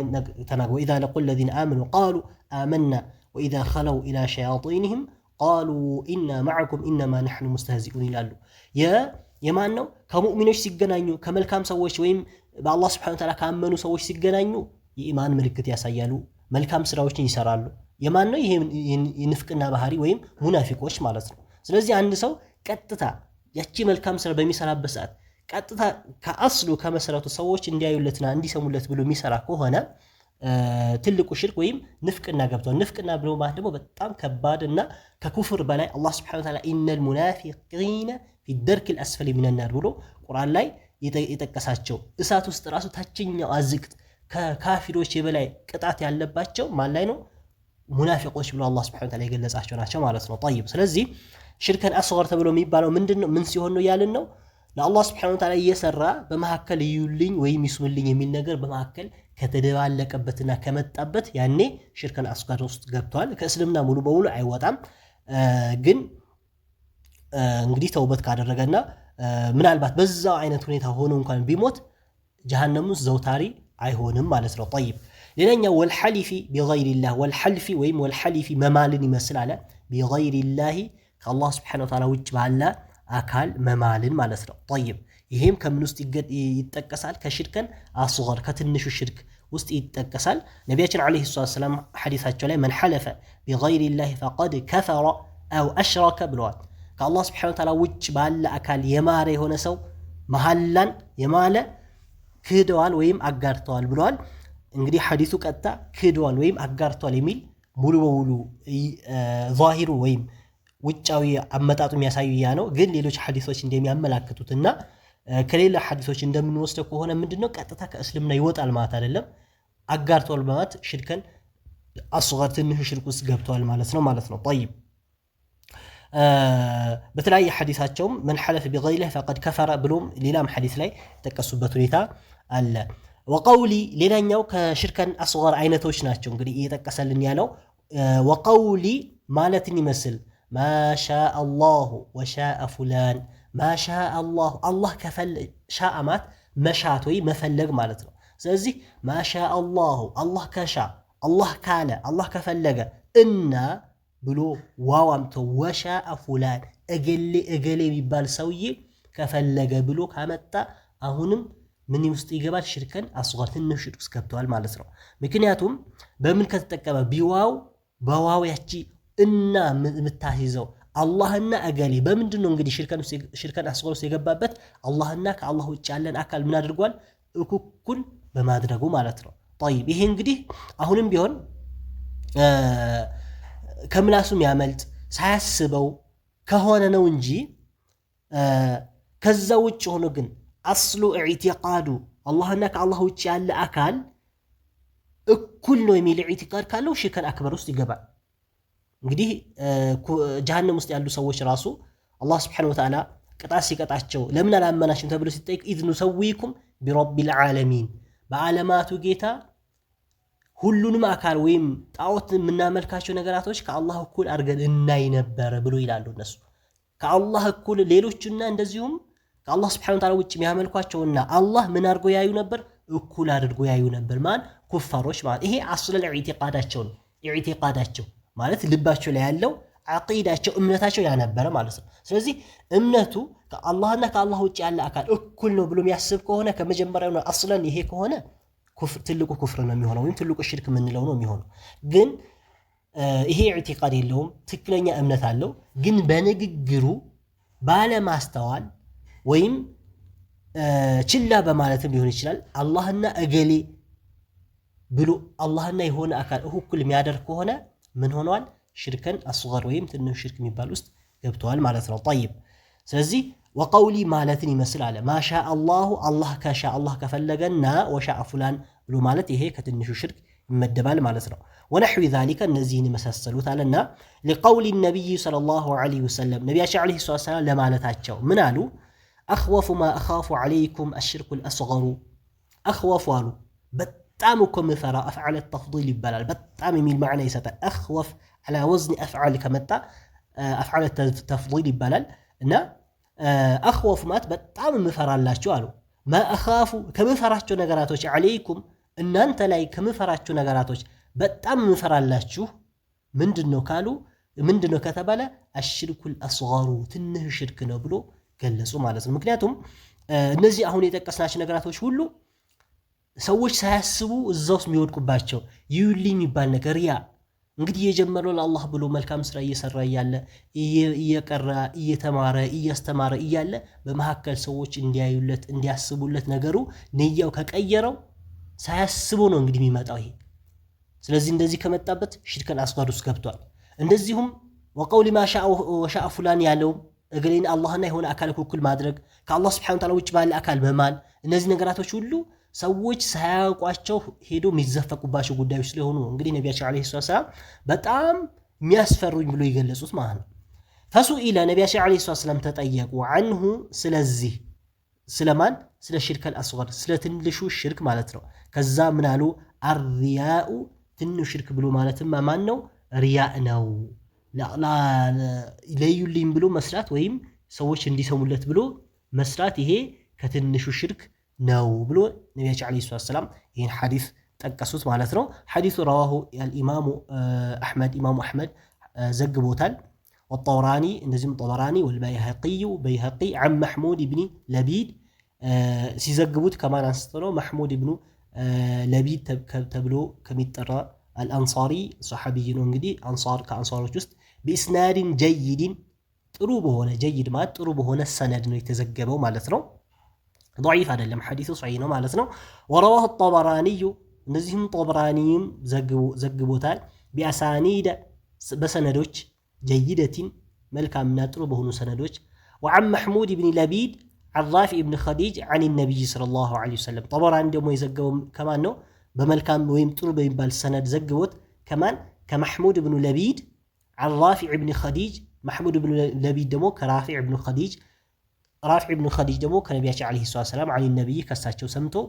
ተናግሮ ኢዛ ለቁ ለዚነ አመኑ ቃሉ አመና ወኢዛ ኸለው ኢላ ሸያጢንህም ቃሉ ኢና መዐኩም ኢነማ ነሕኑ ሙስተህዚኡን ይላሉ። የማን ነው? ከሙእሚኖች ሲገናኙ ከመልካም ሰዎች ወይም በአላህ ሱብሓነሁ ወተዓላ ካመኑ ሰዎች ሲገናኙ የኢማን ምልክት ያሳያሉ፣ መልካም ስራዎችን ይሰራሉ። የማን ነው? ይሄ የንፍቅና ባህሪ ወይም ሙናፊቆች ማለት ነው። ስለዚህ አንድ ሰው ቀጥታ ያቺ መልካም ስራ በሚሰራበት ሰዓት ቀጥታ ከአስሉ ከመሰረቱ ሰዎች እንዲያዩለትና እንዲሰሙለት ብሎ የሚሰራ ከሆነ ትልቁ ሽርክ ወይም ንፍቅና ገብቷል። ንፍቅና ብሎ ማለት ደግሞ በጣም ከባድና ከኩፍር በላይ አላህ ሱብሓነሁ ወተዓላ ኢነል ሙናፊቂነ ፊ ደርኪል አስፈሊ ሚነናር ብሎ ቁርአን ላይ የጠቀሳቸው እሳት ውስጥ ራሱ ታችኛው አዝቅት ከካፊሮች የበላይ ቅጣት ያለባቸው ማን ላይ ነው? ሙናፊቆች ብሎ አላህ ሱብሓነሁ ወተዓላ የገለጻቸው ናቸው ማለት ነው። ጠይብ ስለዚህ ሽርከን አስገር ተብሎ የሚባለው ምንድነው? ምን ሲሆን ነው ያልን ነው? ለአላህ ሱብሓነሁ ወተዓላ እየሰራ በመካከል ይዩልኝ ወይም ይስሙልኝ የሚል ነገር በመካከል ከተደባለቀበትና ከመጣበት ያኔ ሽርከን አስገር ውስጥ ገብቷል። ከእስልምና ሙሉ በሙሉ አይወጣም። ግን እንግዲህ ተውበት ካደረገና ምናልባት በዛው አይነት ሁኔታ ሆኖ እንኳን ቢሞት ጀሃነም ውስጥ ዘውታሪ አይሆንም ማለት ነው። ጠይብ ሌላኛው ወልሐሊፊ ቢገይሪላህ ወልሐልፊ ወይም ወልሐሊፊ መማልን ይመስል አለ ቢገይሪላህ ከአላህ ሱብሓነሁ ወተዓላ ውጭ ባለ አካል መማልን ማለት ነው። ጠይብ ይሄም ከምን ውስጥ ይጠቀሳል? ከሽርከን አስገር ከትንሹ ሽርክ ውስጥ ይጠቀሳል። ነቢያችን ዓለይሂ ሰላም ሐዲሳቸው ላይ መን ሐለፈ ቢገይሪላህ ፈቀድ ከፈረ አው አሽረከ ብለዋል። ከአላህ ሱብሓነሁ ወተዓላ ውጭ ባለ አካል የማረ የሆነ ሰው መሐላን የማለ ክህደዋል ወይም አጋርተዋል ብለዋል። እንግዲህ ሐዲሱ ቀጥታ ክህደዋል ወይም አጋርተዋል የሚል ሙሉ በሙሉ ዛሂሩ ወይም ውጫዊ አመጣጡ የሚያሳዩ ያ ነው። ግን ሌሎች ሐዲሶች እንደሚያመላክቱትና ከሌላ ሐዲሶች እንደምንወስደው ከሆነ ምንድነው ቀጥታ ከእስልምና ይወጣል ማለት አይደለም። አጋርተዋል ማለት ሽርከን አስገር ትንሹ ሽርክ ውስጥ ገብተዋል ማለት ነው። ጠይብ በተለያየ ሐዲሳቸውም መን ሐለፈ ቢገይሪላህ ፈቀድ ከፈረ ብሎም ሌላም ሐዲስ ላይ የተጠቀሱበት ሁኔታ አለ። ወቀውሊ ሌላኛው ከሽርከን አስገር አይነቶች ናቸው እንግዲህ እየጠቀሰልን ያለው ወቀውሊ ማለትን ይመስል ማሻአ አላሁ ወሻአ ፉላን ማሻአ አላሁ አላህ ከፈለገ ሻአ ማለት መሻት ወይ መፈለግ ማለት ነው። ስለዚህ ማሻአ አላሁ አላህ ከሻ አላህ ካለ አላህ ከፈለገ እና ብሎ ዋው አምቶ ወሻአ ፉላን እገሌ የሚባል ሰውዬ ከፈለገ ብሎ ካመጣ አሁንም ምን ውስጥ ይገባል? ሽርከን አስገር ትንሽ ሽርክ ውስጥ ገብተዋል ማለት ነው። ምክንያቱም በምን ከተጠቀመ ቢዋው በዋው ያቺ እና የምታስይዘው አላህና እገሌ በምንድን ነው እንግዲህ ሽርከን አስገር ውስጥ የገባበት? አላህና ከአላህ ውጭ ያለን አካል ምን አድርጓል? እኩኩል በማድረጉ ማለት ነው። ጠይብ ይሄ እንግዲህ አሁንም ቢሆን ከምላሱም ያመልጥ ሳያስበው ከሆነ ነው እንጂ ከዛ ውጭ ሆኖ ግን አስሉ ኢዕቲቃዱ አላህና ከአላህ ውጭ ያለ አካል እኩል ነው የሚል ኢዕቲቃድ ካለው ሽርከን አክበር ውስጥ ይገባል። እንግዲህ ጀሃነም ውስጥ ያሉ ሰዎች ራሱ አላህ ሱብሓነሁ ወተዓላ ቅጣት ሲቀጣቸው ለምን አላመናችሁም ተብሎ ሲጠይቅ ኢዝ ኑሰዊኩም ቢረቢል ዓለሚን በዓለማቱ ጌታ ሁሉንም አካል ወይም ጣዖት የምናመልካቸው ነገራቶች ከአላህ እኩል አድርገን እናይ ነበረ ብሎ ይላሉ። እነሱ ከአላህ እኩል ሌሎችና እንደዚሁም ከአላህ ሱብሓነሁ ወተዓላ ውጭ የሚያመልኳቸውና አላህ ምን አድርጎ ያዩ ነበር? እኩል አድርጎ ያዩ ነበር። ማን? ኩፋሮች ማለት ይሄ አስለል ኢዕቲቃዳቸው ነው። ኢዕቲቃዳቸው ማለት ልባቸው ላይ ያለው ዓቂዳቸው እምነታቸው ያነበረ ማለት ነው። ስለዚህ እምነቱ ከአላህና ከአላህ ውጭ ያለ አካል እኩል ነው ብሎ የሚያስብ ከሆነ ከመጀመሪያው ነው አስለን ይሄ ከሆነ ትልቁ ኩፍር ነው የሚሆነው ወይም ትልቁ ሽርክ የምንለው ነው የሚሆነው። ግን ይሄ ኢዕቲቃድ የለውም፣ ትክክለኛ እምነት አለው። ግን በንግግሩ ባለማስተዋል ወይም ችላ በማለትም ሊሆን ይችላል አላህና እገሌ ብሎ አላህና የሆነ አካል እኩል የሚያደርግ ከሆነ ምን ሆነዋል? ሽርከን አስገር ወይም ትንሽ ሽርክ የሚባል ውስጥ ገብተዋል ማለት ነው። ጠይብ ስለዚህ ወቀውሊ ማለትን ይመስል አለ ማሻ አላሁ አላህ ከሻ አላህ ከፈለገና ወሻአ ፉላን ብሎ ማለት ይሄ ከትንሹ ሽርክ ይመደባል ማለት ነው። ወነሕዊ ዛሊከ እነዚህን የመሳሰሉት አለና ሊቀውሊ ነቢይ ሰለላሁ ዐለይሂ ወሰለም ነቢያችን ዐለይሂ ሰላም ለማለታቸው ምን አሉ? አኽወፉ ማ አኻፉ ዐለይኩም አሽርኩል አስገሩ አኽወፉ አሉ በጣም እኮ ምፈራ አፍዓለ ተፍዲል ይባላል። በጣም የሚል ማዕና ይሰጣል። አኽወፍ على وزن أفعال كمتا أفعال التفضيل يبالال إن أخوف مات بتعم مفرال لا شوالو ما أخافوا كمفراشو نجاراتوش عليكم إن أنت لاي كمفراشو نجاراتوش بتعم مفرال لا شو من دنو كالو من دنو كتبالا الشرك الأصغر تنه شرك نبلو ገለጹ ማለት ነው። ምክንያቱም እነዚህ አሁን የጠቀስናቸው ነገራቶች ሁሉ ሰዎች ሳያስቡ እዛው ውስጥ የሚወድቁባቸው ይውልኝ የሚባል ነገር ያ እንግዲህ የጀመረው ለአላህ ብሎ መልካም ስራ እየሰራ እያለ እየቀራ እየተማረ እያስተማረ እያለ በመሐከል ሰዎች እንዲያዩለት እንዲያስቡለት ነገሩ ንያው ከቀየረው ሳያስቡ ነው እንግዲህ የሚመጣው ይሄ። ስለዚህ እንደዚህ ከመጣበት ሽርከን አስጋር ውስጥ ገብቷል። እንደዚሁም ወቀውሊ ማሻአ ወሻአ ፉላን ያለው እግሌን አላህና የሆነ አካል ኩኩል ማድረግ ከአላህ Subhanahu Wa Ta'ala ውጭ ባለ አካል በማል እነዚህ ነገራቶች ሁሉ ሰዎች ሳያውቋቸው ሄዶ የሚዘፈቁባቸው ጉዳዮች ስለሆኑ እንግዲህ ነብያችን አለይሂ ሰላም በጣም የሚያስፈሩኝ ብሎ ይገለጹት ማለት ነው። ፈሱኢለ ነብያችን አለይሂ ሰላም ተጠየቁ አንሁ ስለዚህ ስለማን ስለ ሽርክ አልአስገር ስለ ትንሹ ሽርክ ማለት ነው። ከዛ ምን አሉ አርያኡ ትንሹ ሽርክ ብሎ ማለትማ ማን ነው? ሪያእ ነው። ለዩልኝ ብሎ መስራት ወይም ሰዎች እንዲሰሙለት ብሎ መስራት ይሄ ከትንሹ ሽርክ ነው ብሎ ነብያችን አለይሂ ሰላም ይሄን ሐዲስ ጠቀሱት ማለት ነው። ሐዲሱ ረዋሁ الامام احمد امام احمد ዘግቦታል። والطبراني እንደዚህም طبراني والبيهقي بيهقي عن محمود بن لبيد ሲዘግቡት ከማን አንስተው ነው? محمود بن لبيد ተብሎ ከሚጠራ الانصاري صحابي ነው። እንግዲህ አንሳር ከአንሳሮች ውስጥ باسناد جيد ጥሩ በሆነ جيد ማለት ጥሩ በሆነ ሰነድ ነው የተዘገበው ማለት ነው። ضعيف አይደለም ሐዲሱ صحيح ነው ማለት ነው። ورواه الطبراني እነዚህም طبرانيም ዘግቦታል باسانيد በሰነዶች جيدة መልካምና ጥሩ በሆኑ ሰነዶች وعن محمود بن لبيد عن رافع بن خديج عن النبي صلى الله عليه وسلم طبراني ደግሞ የዘገበው ከማን ነው? በመልካም ወይም ጥሩ በሚባል ሰነድ ዘግቦት ከማን? ከመሕሙድ ብኑ ለቢድ عن رافع بن خديج محمود بن لبيد دمو كرافع بن خديج رافع بن خديج دمو كنبياتي عليه الصلاة والسلام عن النبي كساتشو سمتو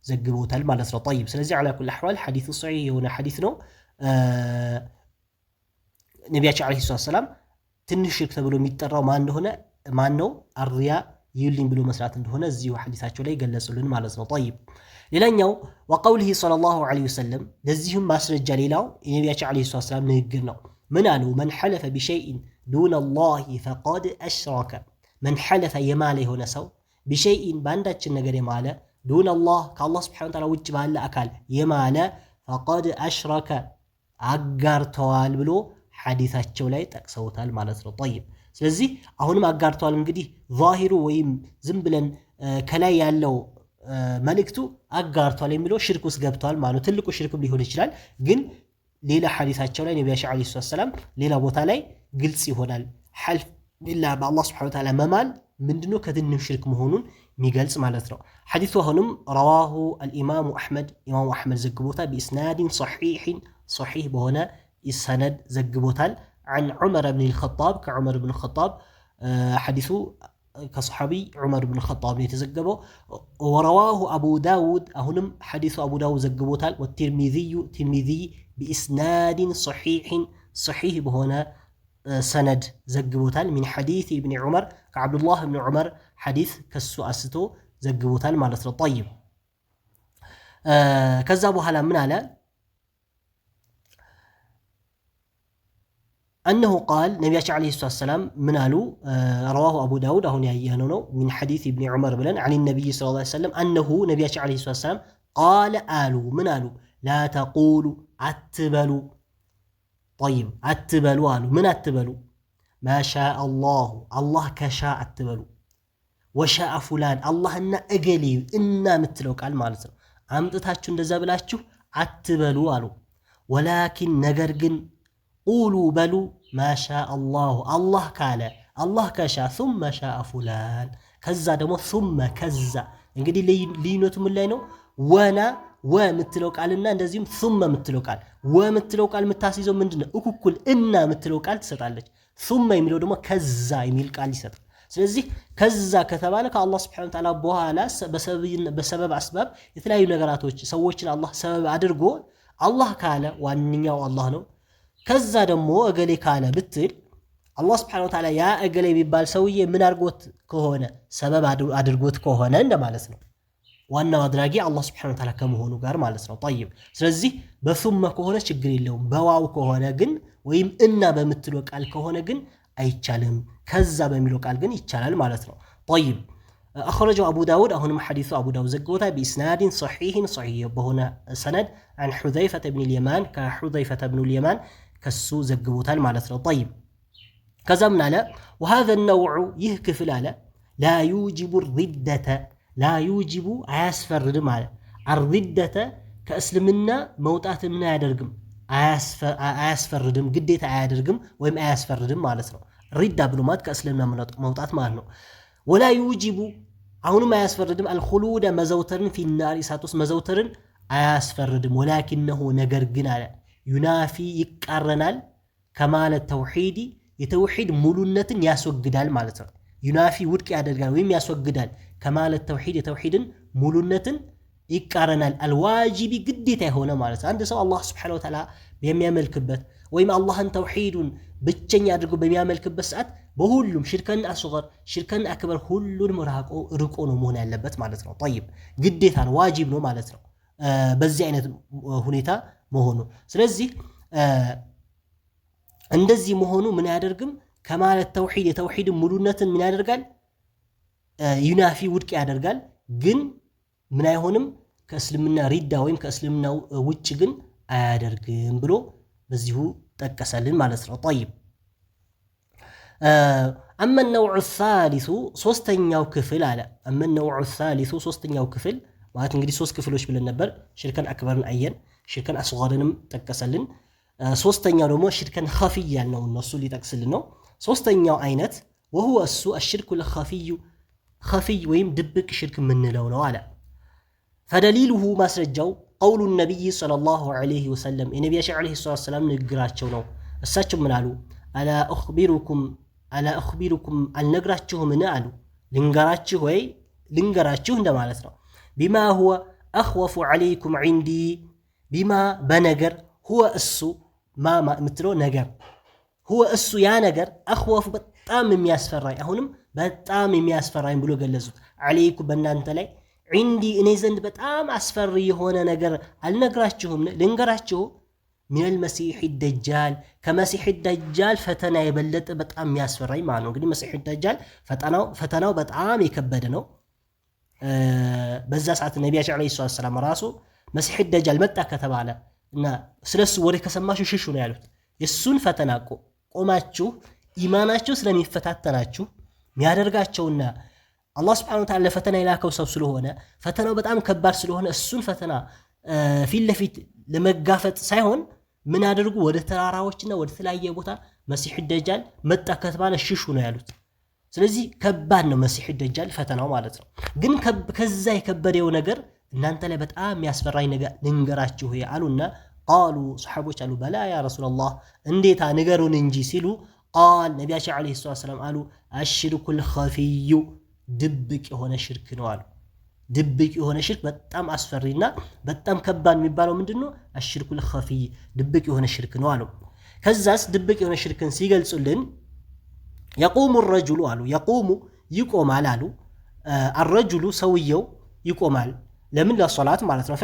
زقبوتال مالت ነው. طيب ስለዚህ على كل الاحوال حديث صحيح የሆነ ሐዲስ ነው። ነብያችን عليه الصلاة والسلام ትንሽ ሽርክ ተብሎ የሚጠራው ማን ነው? አርያ ይልኝ ብሎ መስራት እንደሆነ እዚሁ ሐዲሳቸው ላይ ገለጹልን ማለት ነው። طيب ሌላኛው وقوله صلى الله عليه وسلم ለዚህም ማስረጃ ሌላው የነብያችን عليه الصلاة والسلام ንግግር ነው። من قالوا من حلف بشيء دون الله فقد أشرك من حلف يماله هنا سو بشيء بانداتش النجر يماله دون الله كالله سبحانه وتعالى وجب على أكل يماله فقد أشرك أجر توال بلو حديثات شولاي تكسوتال مالتنا. طيب ስለዚህ አሁንም አጋርቷል እንግዲህ ዛሂሩ ወይም ዝም ብለን ከላይ ያለው መልእክቱ አጋርቷል የሚለው ሽርክ ውስጥ ገብቷል ማለት ትልቁ ሽርክም ሊሆን ይችላል ግን ሌላ ሐዲሳቸው ላይ ነብያችን አለይሂ ሰላም ሌላ ቦታ ላይ ግልጽ ይሆናል። ሐልፍ ቢላህ በአላህ Subhanahu Wa Ta'ala መማል ምንድነው ከትንሽ ሽርክ መሆኑን የሚገልጽ ማለት ነው። ሐዲሱ አሁንም ረዋሁ الامام احمد ኢማሙ አህመድ ዘግቦታል باسناد صحيح በሆነ ሰነድ ዘግቦታል عن عمر بن الخطاب كعمر بن الخطاب حديث كصحابي عمر بن الخطاب يتزقبه. ورواه أبو داود أهنم حديث أبو داود زقبوتال والترمذي بإسناد صحيح بهنا سند زقبوتال من حديث ابن عمر كعبد الله بن عمر حديث كالسؤاستو زقبوتال مالتنا. طيب كذبوا هلا من على أنه قال نبي عليه الصلاة والسلام من قالوا رواه أبو داود هنا يهنونه من حديث ابن عمر بلن عن النبي صلى الله عليه وسلم أنه نبي عليه الصلاة والسلام قال من قالوا لا تقولوا أتبلوا. طيب أتبلوا قالوا من أتبلوا ما شاء الله كشاء أتبلوا وشاء فلان الله إن أجلي إنا مثلوك على مالتنا عمتاتشو እንደዛ ብላችሁ አትበሉ አሉ። ولكن نجرجن قولوا بلو ما شاء الله كاله الله كشاء ثم شاء فلان كذا دمو ثم كذا እንግዲህ ልዩነቱ ምን ላይ ነው? ወና ወምትለው ቃልና እንደዚህም ثم ምትለው ቃል ወምትለው ቃል የምታስይዘው ምንድነው? እኩል እና ምትለው ቃል ትሰጣለች። ثم የሚለው ደግሞ ከዛ የሚል ቃል ይሰጣል። ስለዚህ ከዛ ከተባለ ከአላህ Subhanahu Wa Ta'ala በኋላ በሰበብ አስባብ የተለያዩ ነገራቶች ሰዎችን አላህ ሰበብ አድርጎ አላህ ካለ ዋንኛው አላህ ነው ከዛ ደግሞ እገሌ ካለ ብትል አላህ ስብሓነሁ ወተዓላ ያ እገሌ የሚባል ሰውዬ ምን አድርጎት ከሆነ ሰበብ አድርጎት ከሆነ እንደማለት ነው። ዋናው አድራጊ አላህ ስብሓነሁ ወተዓላ ከመሆኑ ጋር ማለት ነው። ጠይብ ስለዚህ በሱመ ከሆነ ችግር የለውም። በዋው ከሆነ ግን ወይም እና በምትለው ቃል ከሆነ ግን አይቻልም። ከዛ በሚለው ቃል ግን ይቻላል ማለት ነው። ጠይብ አኽረጀው አቡ ዳውድ አሁንም ሐዲሱ አቡ ዳውድ ዘግቦታል ቢኢስናድን ሰሒሕን ሰሒሕ በሆነ ሰነድ አን ሑዘይፈተ ብን ልየማን ከሑዘይፈተ ብን ልየማን ከሱ ዘግቦታል ማለት ነው። ጠይብ ከዛ ምን አለ ወሃዘ ነውዑ ይህ ክፍል አለ ላ ዩጅቡ ሪደተ ላ ዩጅቡ አያስፈርድም አለ አርሪደተ ከእስልምና መውጣት ምን አያደርግም አያስፈርድም ግዴታ አያደርግም ወይም አያስፈርድም ማለት ነው። ሪዳ ብሎ ማለት ከእስልምና መውጣት ማለት ነው። ወላ ዩጅቡ አሁንም አያስፈርድም አልኹሉደ መዘውተርን ፊናር እሳት ውስጥ መዘውተርን አያስፈርድም። ወላኪነሁ ነገር ግን አለ ዩናፊ ይቃረናል ከማለት ተውሒድ የተውሒድ ሙሉነትን ያስወግዳል ማለት ነው። ዩናፊ ውድቅ ያደርጋል ወይም ያስወግዳል ከማለት ተውሒድ የተውሒድን ሙሉነትን ይቃረናል። አልዋጂቢ ግዴታ የሆነ ማለት ነው። አንድ ሰው አላህ ስብሓነሁ ወተዓላ በሚያመልክበት ወይም አላህን ተውሒዱን ብቸኛ አድርጎ በሚያመልክበት ሰዓት በሁሉም ሽርከን አስገር ሽርከን አክበር ሁሉንም ርቆ ነው መሆን ያለበት ማለት ነው። ጠይብ ግዴታ ነው ዋጂብ ነው ማለት ነው በዚህ አይነት ሁኔታ መሆኑ። ስለዚህ እንደዚህ መሆኑ ምን ያደርግም ከማለት ተውሒድ የተውሒድን ሙሉነትን ምን ያደርጋል ዩናፊ ውድቅ ያደርጋል። ግን ምን አይሆንም ከእስልምና ሪዳ ወይም ከእስልምና ውጭ ግን አያደርግም ብሎ በዚሁ ጠቀሰልን ማለት ነው። ጠይብ አመ ነውዑ ሳሊሱ ሶስተኛው ክፍል አለ አመ ነውዑ ሳሊሱ ሶስተኛው ክፍል ማለት እንግዲህ ሶስት ክፍሎች ብለን ነበር። ሽርከን አክበርን አየን፣ ሽርከን አስገርንም ጠቀሰልን። ሶስተኛው ደግሞ ሽርከን ኸፊይ ያልነው እነሱ ሊጠቅስልን ነው። ሶስተኛው አይነት ወሁወ እሱ አሽርኩ ለኸፊዩ ኸፊይ ወይም ድብቅ ሽርክ የምንለው ነው አለ። ፈደሊሉሁ ማስረጃው ቀውሉ ነቢይ ሰለላሁ ዐለይሂ ወሰለም የነቢያችን ዐለይሂ ሰላቱ ወሰላም ንግግራቸው ነው። እሳቸው ምን አሉ? አላ አኽቢሩኩም አልነግራችሁምን አሉ። ልንገራችሁ ወይ ልንገራችሁ እንደማለት ነው። ቢማ ሁወ አኽወፉ ዐለይኩም ዒንዲ ቢማ በነገር ሁወ እሱ ማ የምትለው ነገር ሁወ እሱ ያ ነገር አኽወፉ በጣም የሚያስፈራኝ አሁንም በጣም የሚያስፈራኝ ብሎ ገለጹት። ዐለይኩም በእናንተ ላይ ዒንዲ እኔ ዘንድ በጣም አስፈሪ የሆነ ነገር አልነግራችሁም ልንገራችሁ። ሚነል መሲሕ ደጃል ከመሲሕ ደጃል ፈተና የበለጠ በጣም የሚያስፈራኝ ማለት ነው። እንግዲህ መሲሕ ደጃል ፈተናው በጣም የከበደ ነው። በዛ ሰዓት ነቢያችን ዐለይሂ ሰላቱ ወሰላም ራሱ መሲሕ ደጃል መጣ ከተባለ እና ስለሱ ወሬ ከሰማችሁ ሽሹ ነው ያሉት። የሱን ፈተና ቆማችሁ ኢማናችሁ ስለሚፈታተናችሁ የሚያደርጋቸውና አላህ ስብሐነሁ ወተዓላ ለፈተና የላከው ሰው ስለሆነ ፈተናው በጣም ከባድ ስለሆነ እሱን ፈተና ፊት ለፊት ለመጋፈጥ ሳይሆን ምን አድርጉ ወደ ተራራዎችና ወደ ተለያየ ቦታ መሲሕ ደጃል መጣ ከተባለ ሽሹ ነው ያሉት። ስለዚህ ከባድ ነው መሲሕ ደጃል ፈተናው ማለት ነው። ግን ከዛ የከበደው ነገር እናንተ ላይ በጣም የሚያስፈራኝ ነገር ልንገራችሁ አሉና ቃሉ ሰሓቦች አሉ በላ ያ ረሱላላህ እንዴታ ንገሩን እንጂ ሲሉ ቃል ነቢያችን ዐለይሂ ሰላቱ ወሰላም አሉ አሽርኩል ኸፊዩ ድብቅ የሆነ ሽርክ ነው አሉ። ድብቅ የሆነ ሽርክ በጣም አስፈሪና በጣም ከባድ የሚባለው ምንድነው? አሽርኩል ኸፊይ ድብቅ የሆነ ሽርክ ነው አሉ። ከዛስ ድብቅ የሆነ ሽርክን ሲገልጹልን የቁሙ ረጁሉ አሉ የቁሙ ይቆማል አሉ። አረጁሉ ሰውየው ይቆማል ለምን ለሶላት ማለት ነው።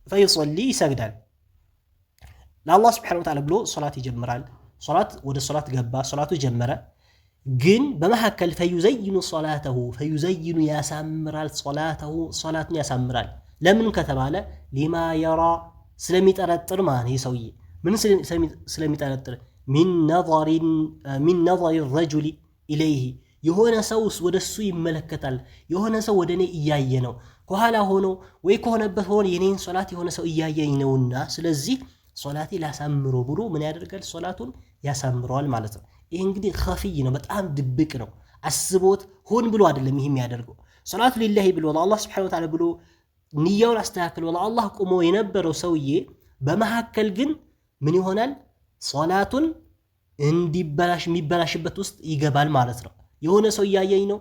ፈይሶሊ ይሰግዳል ለአላህ ስብሓነሁ ወተዓላ ብሎ ሶላት ይጀምራል። ሶላት ወደ ሶላት ገባ ሶላቱ ጀመረ። ግን በመሐከል ፈዩዘይኑ ሶላተሁ ፈዩዘይኑ ያሳምራል ሶላተሁ ሶላቱን ያሳምራል። ለምን ከተባለ ሊማ የራ ስለሚጠረጥር ማለት ይህ ሰውዬ ምን ስለሚጠረጥር ሚን ነظሪ ረጁሊ ኢለይህ የሆነ ሰው ወደ እሱ ይመለከታል። የሆነ ሰው ወደ እኔ እያየ ነው ከኋላ ሆኖ ወይ ከሆነበት ሆኖ የኔን ሶላት የሆነ ሰው እያየኝ ነውና ስለዚህ ሶላቴ ላሳምሮ ብሎ ምን ያደርጋል? ሶላቱን ያሳምረዋል ማለት ነው። ይህ እንግዲህ ኸፊይ ነው፣ በጣም ድብቅ ነው። አስቦት ሆን ብሎ አይደለም ይህ የሚያደርገው። ሶላቱ ሊላሂ ብሎ ለአላህ ስብሐነሁ ወተዓላ ብሎ ንያውን አስተካክሎ ለአላህ ቆሞ የነበረው ሰውዬ በመሐከል ግን ምን ይሆናል? ሶላቱን የሚበላሽበት ውስጥ ይገባል ማለት ነው። የሆነ ሰው እያየኝ ነው፣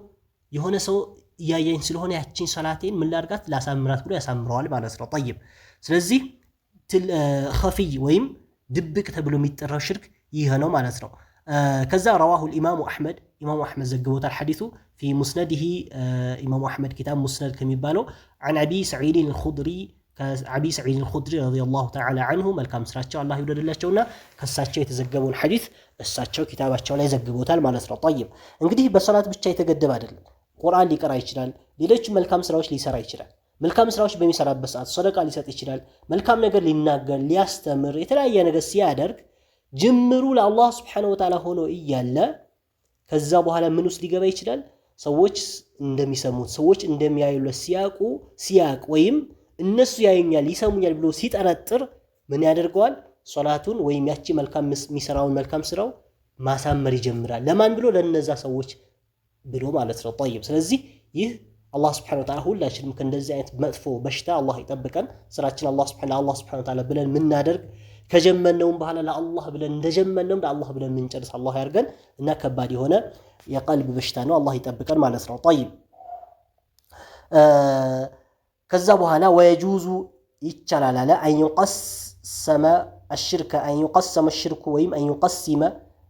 የሆነ ሰው እያየኝ ስለሆነ ያቺን ሶላቴን ምን ላድርጋት? ላሳምራት ብሎ ያሳምረዋል ማለት ነው። ጠይብ ስለዚህ ኸፊይ ወይም ድብቅ ተብሎ የሚጠራው ሽርክ ይህ ነው ማለት ነው። ከዛ ረዋሁ ኢማሙ አሕመድ ዘግቦታል ሐዲሱ ፊ ሙስነድህ ኢማሙ አሕመድ ኪታብ ሙስነድ ከሚባለው عن أبي سعيد الخدري ከአቢ ሰዒድ አልኹድሪ ረዲየላሁ ተዓላ ዐንሁ መልካም ስራቸው አላህ ይውደድላቸውና ከሳቸው የተዘገበውን ሐዲስ እሳቸው ኪታባቸው ላይ ዘግቦታል ማለት ነው። ጠይብ እንግዲህ በሶላት ብቻ የተገደበ አይደለም። ቁርአን ሊቀራ ይችላል። ሌሎች መልካም ስራዎች ሊሰራ ይችላል። መልካም ስራዎች በሚሰራበት ሰዓት ሰደቃ ሊሰጥ ይችላል። መልካም ነገር ሊናገር፣ ሊያስተምር፣ የተለያየ ነገር ሲያደርግ ጅምሩ ለአላህ ሱብሓነሁ ወተዓላ ሆኖ እያለ ከዛ በኋላ ምን ውስጥ ሊገባ ይችላል? ሰዎች እንደሚሰሙት ሰዎች እንደሚያዩለት ሲያቅ ወይም እነሱ ያዩኛል ይሰሙኛል ብሎ ሲጠረጥር ምን ያደርገዋል? ሶላቱን ወይም ያቺ መልካም የሚሰራውን መልካም ስራው ማሳመር ይጀምራል። ለማን ብሎ? ለነዛ ሰዎች ብሎ ማለት ነው። ጠይብ ስለዚህ ይህ አላህ Subhanahu Wa Ta'ala ሁላችንም ከእንደዚህ አይነት መጥፎ በሽታ አላህ ይጠብቀን። ስራችን አላህ Subhanahu Wa Ta'ala ብለን ምናደርግ ከጀመነውም በኋላ ለአላህ ብለን እንደጀመነውም ለአላህ ብለን ምንጨርስ አላህ ያርገን እና ከባድ የሆነ የቀልብ በሽታ ነው። አላህ ይጠብቀን ማለት ነው። ጠይብ ከዛ በኋላ ወየጁዙ ይቻላል አለ አንዩቀሰመ الشرك ወይም አንዩቀሲመ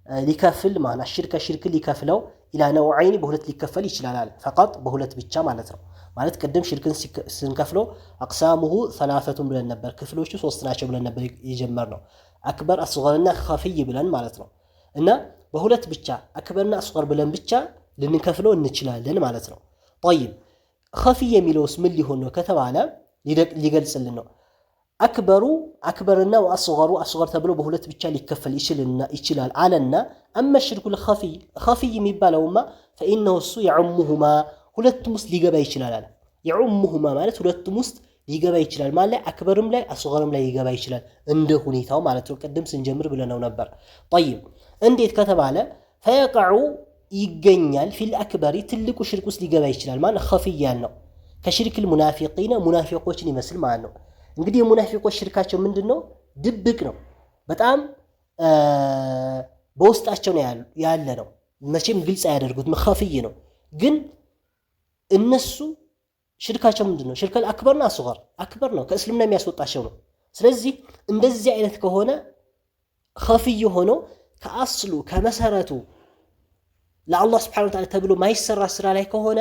ሊከፍል ማና ሽርክ ሊከፍለው ኢላ ነውዐይን በሁለት ሊከፈል ይችላል አለ። ፈቃጥ በሁለት ብቻ ማለት ነው። ማለት ቅድም ሽርክን ስንከፍለው አቅሳሙሁ ሰላሰቱን ብለን ነበር፣ ክፍሎቹ ሶስት ናቸው ብለን ነበር የጀመርነው። አክበር አስገርና ኸፊይ ብለን ማለት ነው። እና በሁለት ብቻ አክበርና አስገር ብለን ብቻ ልንከፍለው እንችላለን ማለት ነው። ጠይብ ኸፊይ የሚለውስ ምን ሊሆን ነው ከተባለ ሊገልጽልን ነው። አክበርና አስገር ተብሎ በሁለት ብቻ ሊከፈል ይችላል አለና አማ ሽርኩ ኸፊይ የሚባለውማ ፈኢነሁ እሱ የዑሙሁማ ሁለቱም ውስጥ ሊገባ ይችላል አለ። የዑሙሁማ ማለት ሁለቱም ውስጥ ሊገባ ይችላል ማለት አክበርም ላይ አስገርም ላይ ሊገባ ይችላል እንደ ሁኔታው ማለት ነው። ቅድም ስንጀምር ብለነው ነበር። ጠይብ እንዴት ከተባለ ፈየቀዑ ይገኛል ፊል አክበሪ ትልቁ ሽርክ ውስጥ ሊገባ ይችላል ማለት ኸፊይ ያልነው ከሽርክል ሙናፊቂነ ሙናፊቆችን ይመስል ማለት ነው። እንግዲህ የሙናፊቆች ሽርካቸው ምንድነው? ድብቅ ነው። በጣም በውስጣቸው ነው ያለ ነው። መቼም ግልጽ አያደርጉትም። ኸፊይ ነው። ግን እነሱ ሽርካቸው ምንድነው? ሽርከል አክበርና አስገር አክበር ነው፣ ከእስልምና የሚያስወጣቸው ነው። ስለዚህ እንደዚህ አይነት ከሆነ ኸፊይ ሆኖ ከአስሉ ከመሰረቱ ለአላህ Subhanahu Wa Ta'ala ተብሎ ማይሰራ ስራ ላይ ከሆነ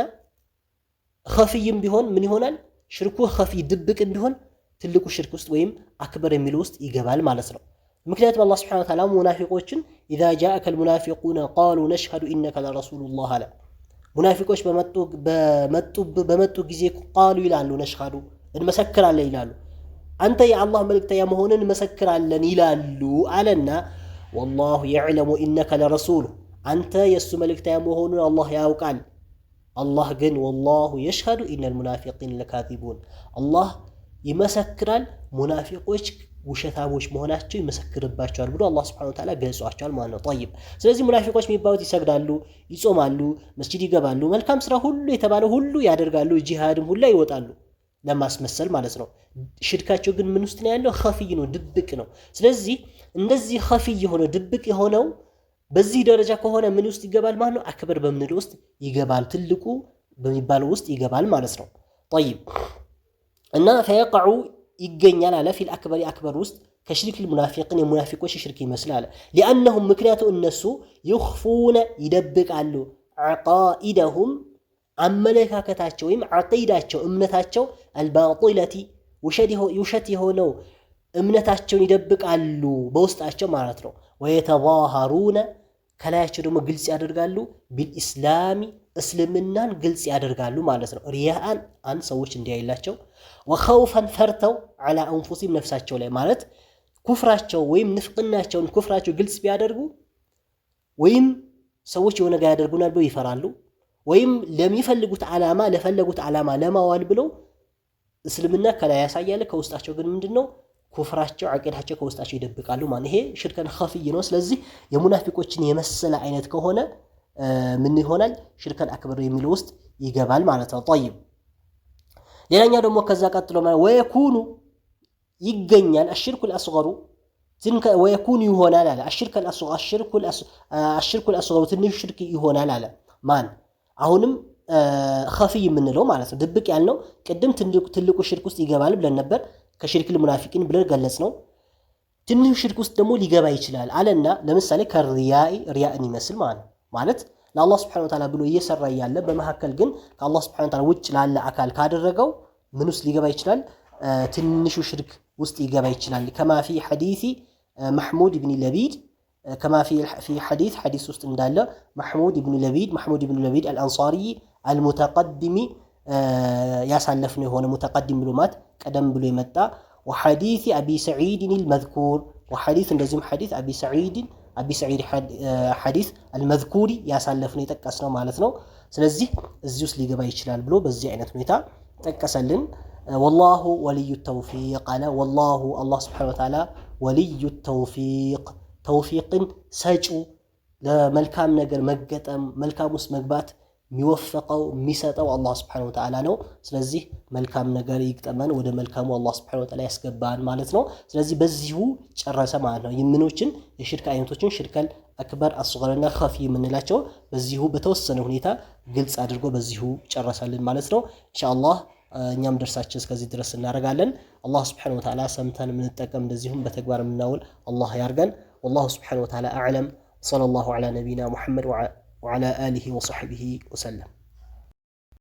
ኸፊይም ቢሆን ምን ይሆናል? ሽርኩ ኸፊይ ድብቅም ቢሆን ትልቁ ሽርክ ውስጥ ወይም አክበር የሚለው ውስጥ ይገባል ማለት ነው። ምክንያቱም አላህ Subhanahu Wa Ta'ala ሙናፊቆችን إذا جاءك المنافقون قالوا نشهد إنك لرسول الله አለ። ሙናፊቆች በመጡ ጊዜ ቃሉ ይላሉ ነሽሃዱ እንመሰክራለን ይላሉ። አንተ የአላህ መልእክተኛ መሆንን እንመሰክራለን ይላሉ አለና والله يعلم إنك لرسول አንተ የሱ መልእክተኛ መሆኑን አላህ ያውቃል። አላህ ግን والله يشهد إن المنافقين لكاذبون አላህ ይመሰክራል ሙናፊቆች ውሸታሞች መሆናቸው ይመሰክርባቸዋል ብሎ አላህ Subhanahu Wa Ta'ala ገልጿቸዋል ማለት ነው። ጠይብ ስለዚህ ሙናፊቆች የሚባሉት ይሰግዳሉ፣ ይጾማሉ፣ መስጂድ ይገባሉ፣ መልካም ስራ ሁሉ የተባለ ሁሉ ያደርጋሉ፣ ጂሃድም ሁሉ ይወጣሉ ለማስመሰል ማለት ነው። ሽርካቸው ግን ምን ውስጥ ነው ያለው? ኸፊይ ነው፣ ድብቅ ነው። ስለዚህ እንደዚህ ኸፊይ የሆነው ድብቅ የሆነው በዚህ ደረጃ ከሆነ ምን ውስጥ ይገባል ማለት ነው? አክበር በምንለው ውስጥ ይገባል፣ ትልቁ በሚባለው ውስጥ ይገባል ማለት ነው። ጠይብ እና ፈየቀዑ ይገኛል አለ ፊል አክበሪ አክበር ውስጥ ከሽርክል ሙናፊቂን የሙናፊቆች ሽርክ ይመስላል። ሊአነሁም ምክንያቱ እነሱ ይኽፉነ ይደብቃሉ ዐቃኢደሁም አመለካከታቸው ወይም ዐቂዳቸው እምነታቸው አልባጢለቲ ውሸት የሆነው እምነታቸውን ይደብቃሉ በውስጣቸው ማለት ነው። ወየተዛሃሩነ ከላያቸው ደግሞ ግልጽ ያደርጋሉ ቢልኢስላሚ እስልምናን ግልጽ ያደርጋሉ ማለት ነው። ሪያአን አን ሰዎች እንዲያይላቸው ወኸውፈን ፈርተው ዐላ አንፉሲሂም ነፍሳቸው ላይ ማለት ኩፍራቸው ወይም ንፍቅናቸውን ኩፍራቸው ግልጽ ቢያደርጉ ወይም ሰዎች የሆነ ነገር ያደርጉናል ብለው ይፈራሉ፣ ወይም ለሚፈልጉት ዓላማ ለማዋል ብለው እስልምና ከላይ ያሳያል፣ ከውስጣቸው ግን ምንድነው ኩፍራቸው ዐቂዳቸው ከውስጣቸው ይደብቃሉ ማለት ይሄ ሽርከን ኸፊይ ነው። ስለዚህ የሙናፊቆችን የመሰለ አይነት ከሆነ ምን ይሆናል? ሽርከን አክበር የሚለው ውስጥ ይገባል ማለት ነው። ጠይብ ሌላኛው ደግሞ ከዛ ቀጥሎ ማለት ወየኩኑ ይገኛል አሽርኩል አስገሩ ወየኩኑ ይሆናል አለ አሽርኩል አስገሩ ትንሽ ሽርክ ይሆናል አለ ማን አሁንም ኸፊይ የምንለው ማለት ነው። ድብቅ ያልነው ቅድም ትልቁ ሽርክ ውስጥ ይገባል ብለን ነበር። ከሽርክል ሙናፊቂን ብለን ገለጽ ነው። ትንሹ ሽርክ ውስጥ ደግሞ ሊገባ ይችላል አለና ለምሳሌ ሪያእን ይመስል ማለት ለአላህ ስብሐነሁ ወተዓላ ብሎ እየሰራ ያለ በመሐከል ግን ከአላህ ስብሐነሁ ወተዓላ ውጭ ላለ አካል ካደረገው ምን ውስጥ ሊገባ ይችላል? ትንሹ ሽርክ ውስጥ ሊገባ ይችላል። ከማ ፊ ሐዲሲ محمود بن لبيد كما في حديث ውስጥ እንዳለ محمود بن لبيد الأنصاري المتقدم ያሳለፍነው የሆነ متقدم ብሎ ማለት ቀደም ብሎ የመጣ وحديث أبي سعيد المذكور وحديث እንደዚህም حديث أبي سعيد حديث المذكور ያሳለፍነው የጠቀስነው ማለት ነው። ስለዚህ እዚህ ውስጥ ሊገባ ይችላል ብሎ በዚህ አይነት ሁኔታ ጠቀሰልን። والله ولي التوفيق على والله الله سبحانه وتعالى ولي التوفيق توفيق سجو ለመልካም ነገር መገጠም መልካም ውስጥ መግባት የሚወፈቀው የሚሰጠው አላህ Subhanahu Wa Ta'ala ነው። ስለዚህ መልካም ነገር ይግጠመን ወደ መልካሙ አላህ Subhanahu Wa Ta'ala ያስገባን ማለት ነው። ስለዚህ በዚሁ ጨረሰ ማለት ነው። የምኖችን የሽርክ አይነቶችን ሽርከል አክበር አስገርና ኸፊ የምንላቸው በዚሁ በተወሰነ ሁኔታ ግልጽ አድርጎ በዚሁ ጨረሰልን ማለት ነው። ኢንሻአላህ እኛም ደርሳችን እስከዚህ ድረስ እናደርጋለን። አላህ Subhanahu Wa Ta'ala ሰምተን የምንጠቀም እንደዚሁም በተግባር የምናውል አላህ ያርገን። والله سبحانه وتعالى أعلم. صلى الله على نبينا محمد وعلى آله وصحبه وسلم.